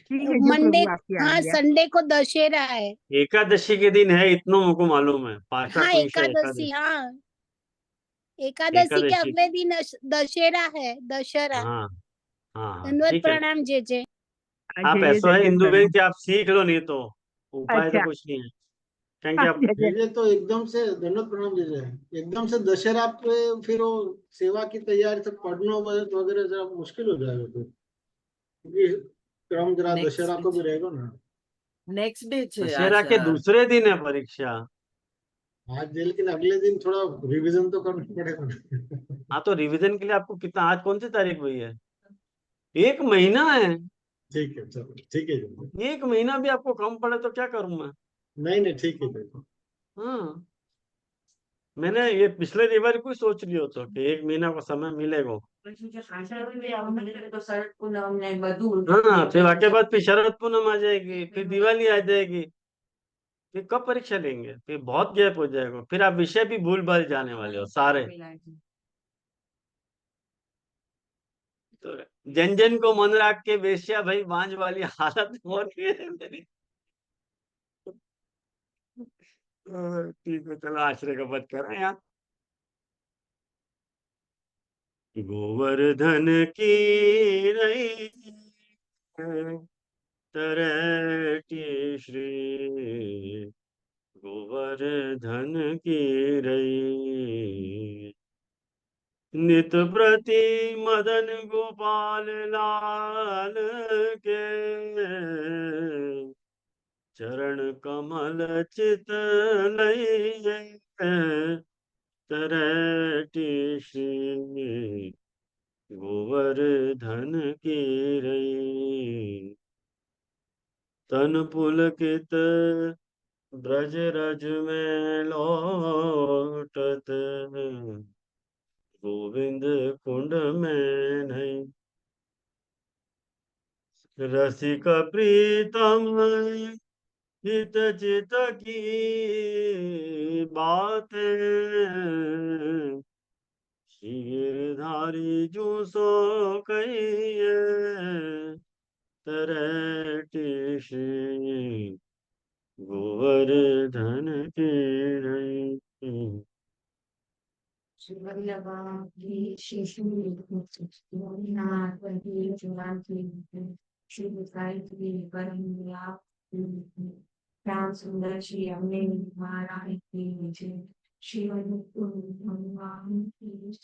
S7: ठीक है जो
S8: मंडे,
S7: प्रभु आपकी
S8: हाँ
S7: आज्ञा।
S8: संडे को दशहरा है।
S1: एकादशी के दिन है, इतना मुझको मालूम है, पाशा
S8: हाँ
S1: पुरुष
S8: एकादशी,
S1: एकादशी।
S8: हाँ एकादशी के
S1: एकादशी।
S8: अगले दिन दशहरा है, दशहरा।
S1: हाँ हाँ हाँ
S8: धन्यवाद
S1: ठीक है।
S8: प्रणाम जे।
S1: आप
S7: जय
S1: ऐसा है
S7: जय
S1: इंदु बहन
S7: प्रणाम।
S1: कि आप सीख लो, नहीं तो उपाय तो
S7: अच्छा।
S1: कुछ नहीं है, क्योंकि
S7: हाँ,
S1: आप।
S7: जय जय।
S9: ये तो एकदम से धन्यवाद प्रणाम दीजिए। एकदम से दशहरा पे फिर वो सेवा की तैयारी से पढ़ना वगैरह वगैरह जरा मुश्किल हो जाएगा फिर, क्योंकि क्रम जरा दशहरा को भी रहेगा ना।
S2: नेक्स्ट डे છે
S1: दशहरा
S2: आज
S1: के दूसरे दिन है परीक्षा।
S9: आज दे, लेकिन अगले दिन थोड़ा रिवीजन तो करना पड़ेगा ना।
S1: हाँ तो रिवीजन के लिए आपको कितना, आज कौन सी तारीख हुई है? 1 महीना है।
S9: ठीक है चलो, ठीक है जी।
S1: 1 महीना भी आपको कम पड़े तो क्या करूं मैं।
S9: नहीं नहीं ठीक है देखो।
S1: हाँ मैंने ये पिछले रविवार को ही सोच लियो तो कि 1 महीना का समय मिलेगा। हाँ फिर आके बाद फिर शरद पूनम आ जाएगी, फिर दिवाली आ जाएगी, फिर कब परीक्षा लेंगे, फिर बहुत गैप हो जाएगा, फिर आप विषय भी भूल भाल जाने वाले हो सारे। तो जन जन को मन रख के वेश्या भाई बांझ वाली हालत हो रही है मेरी। ठीक है चलो आश्रय का वध करें यार। गोवर्धन की रही तरटी श्री, गोवर्धन की रही, नित प्रति मदन गोपाल लाल के, चरण कमल चित लइए तरटी श्री, गोवर्धन की रही, तन पुलकित ब्रज रज में लौटत, गोविंद कुंड में नहीं, रसिक प्रीतम हित चित की बातें, शीरधारी जो सो कहिए तरह के श्री गोवर्धन के रंग।
S3: श्याम सुंदर श्री अम्बे महारानी की जय। श्री भगवान की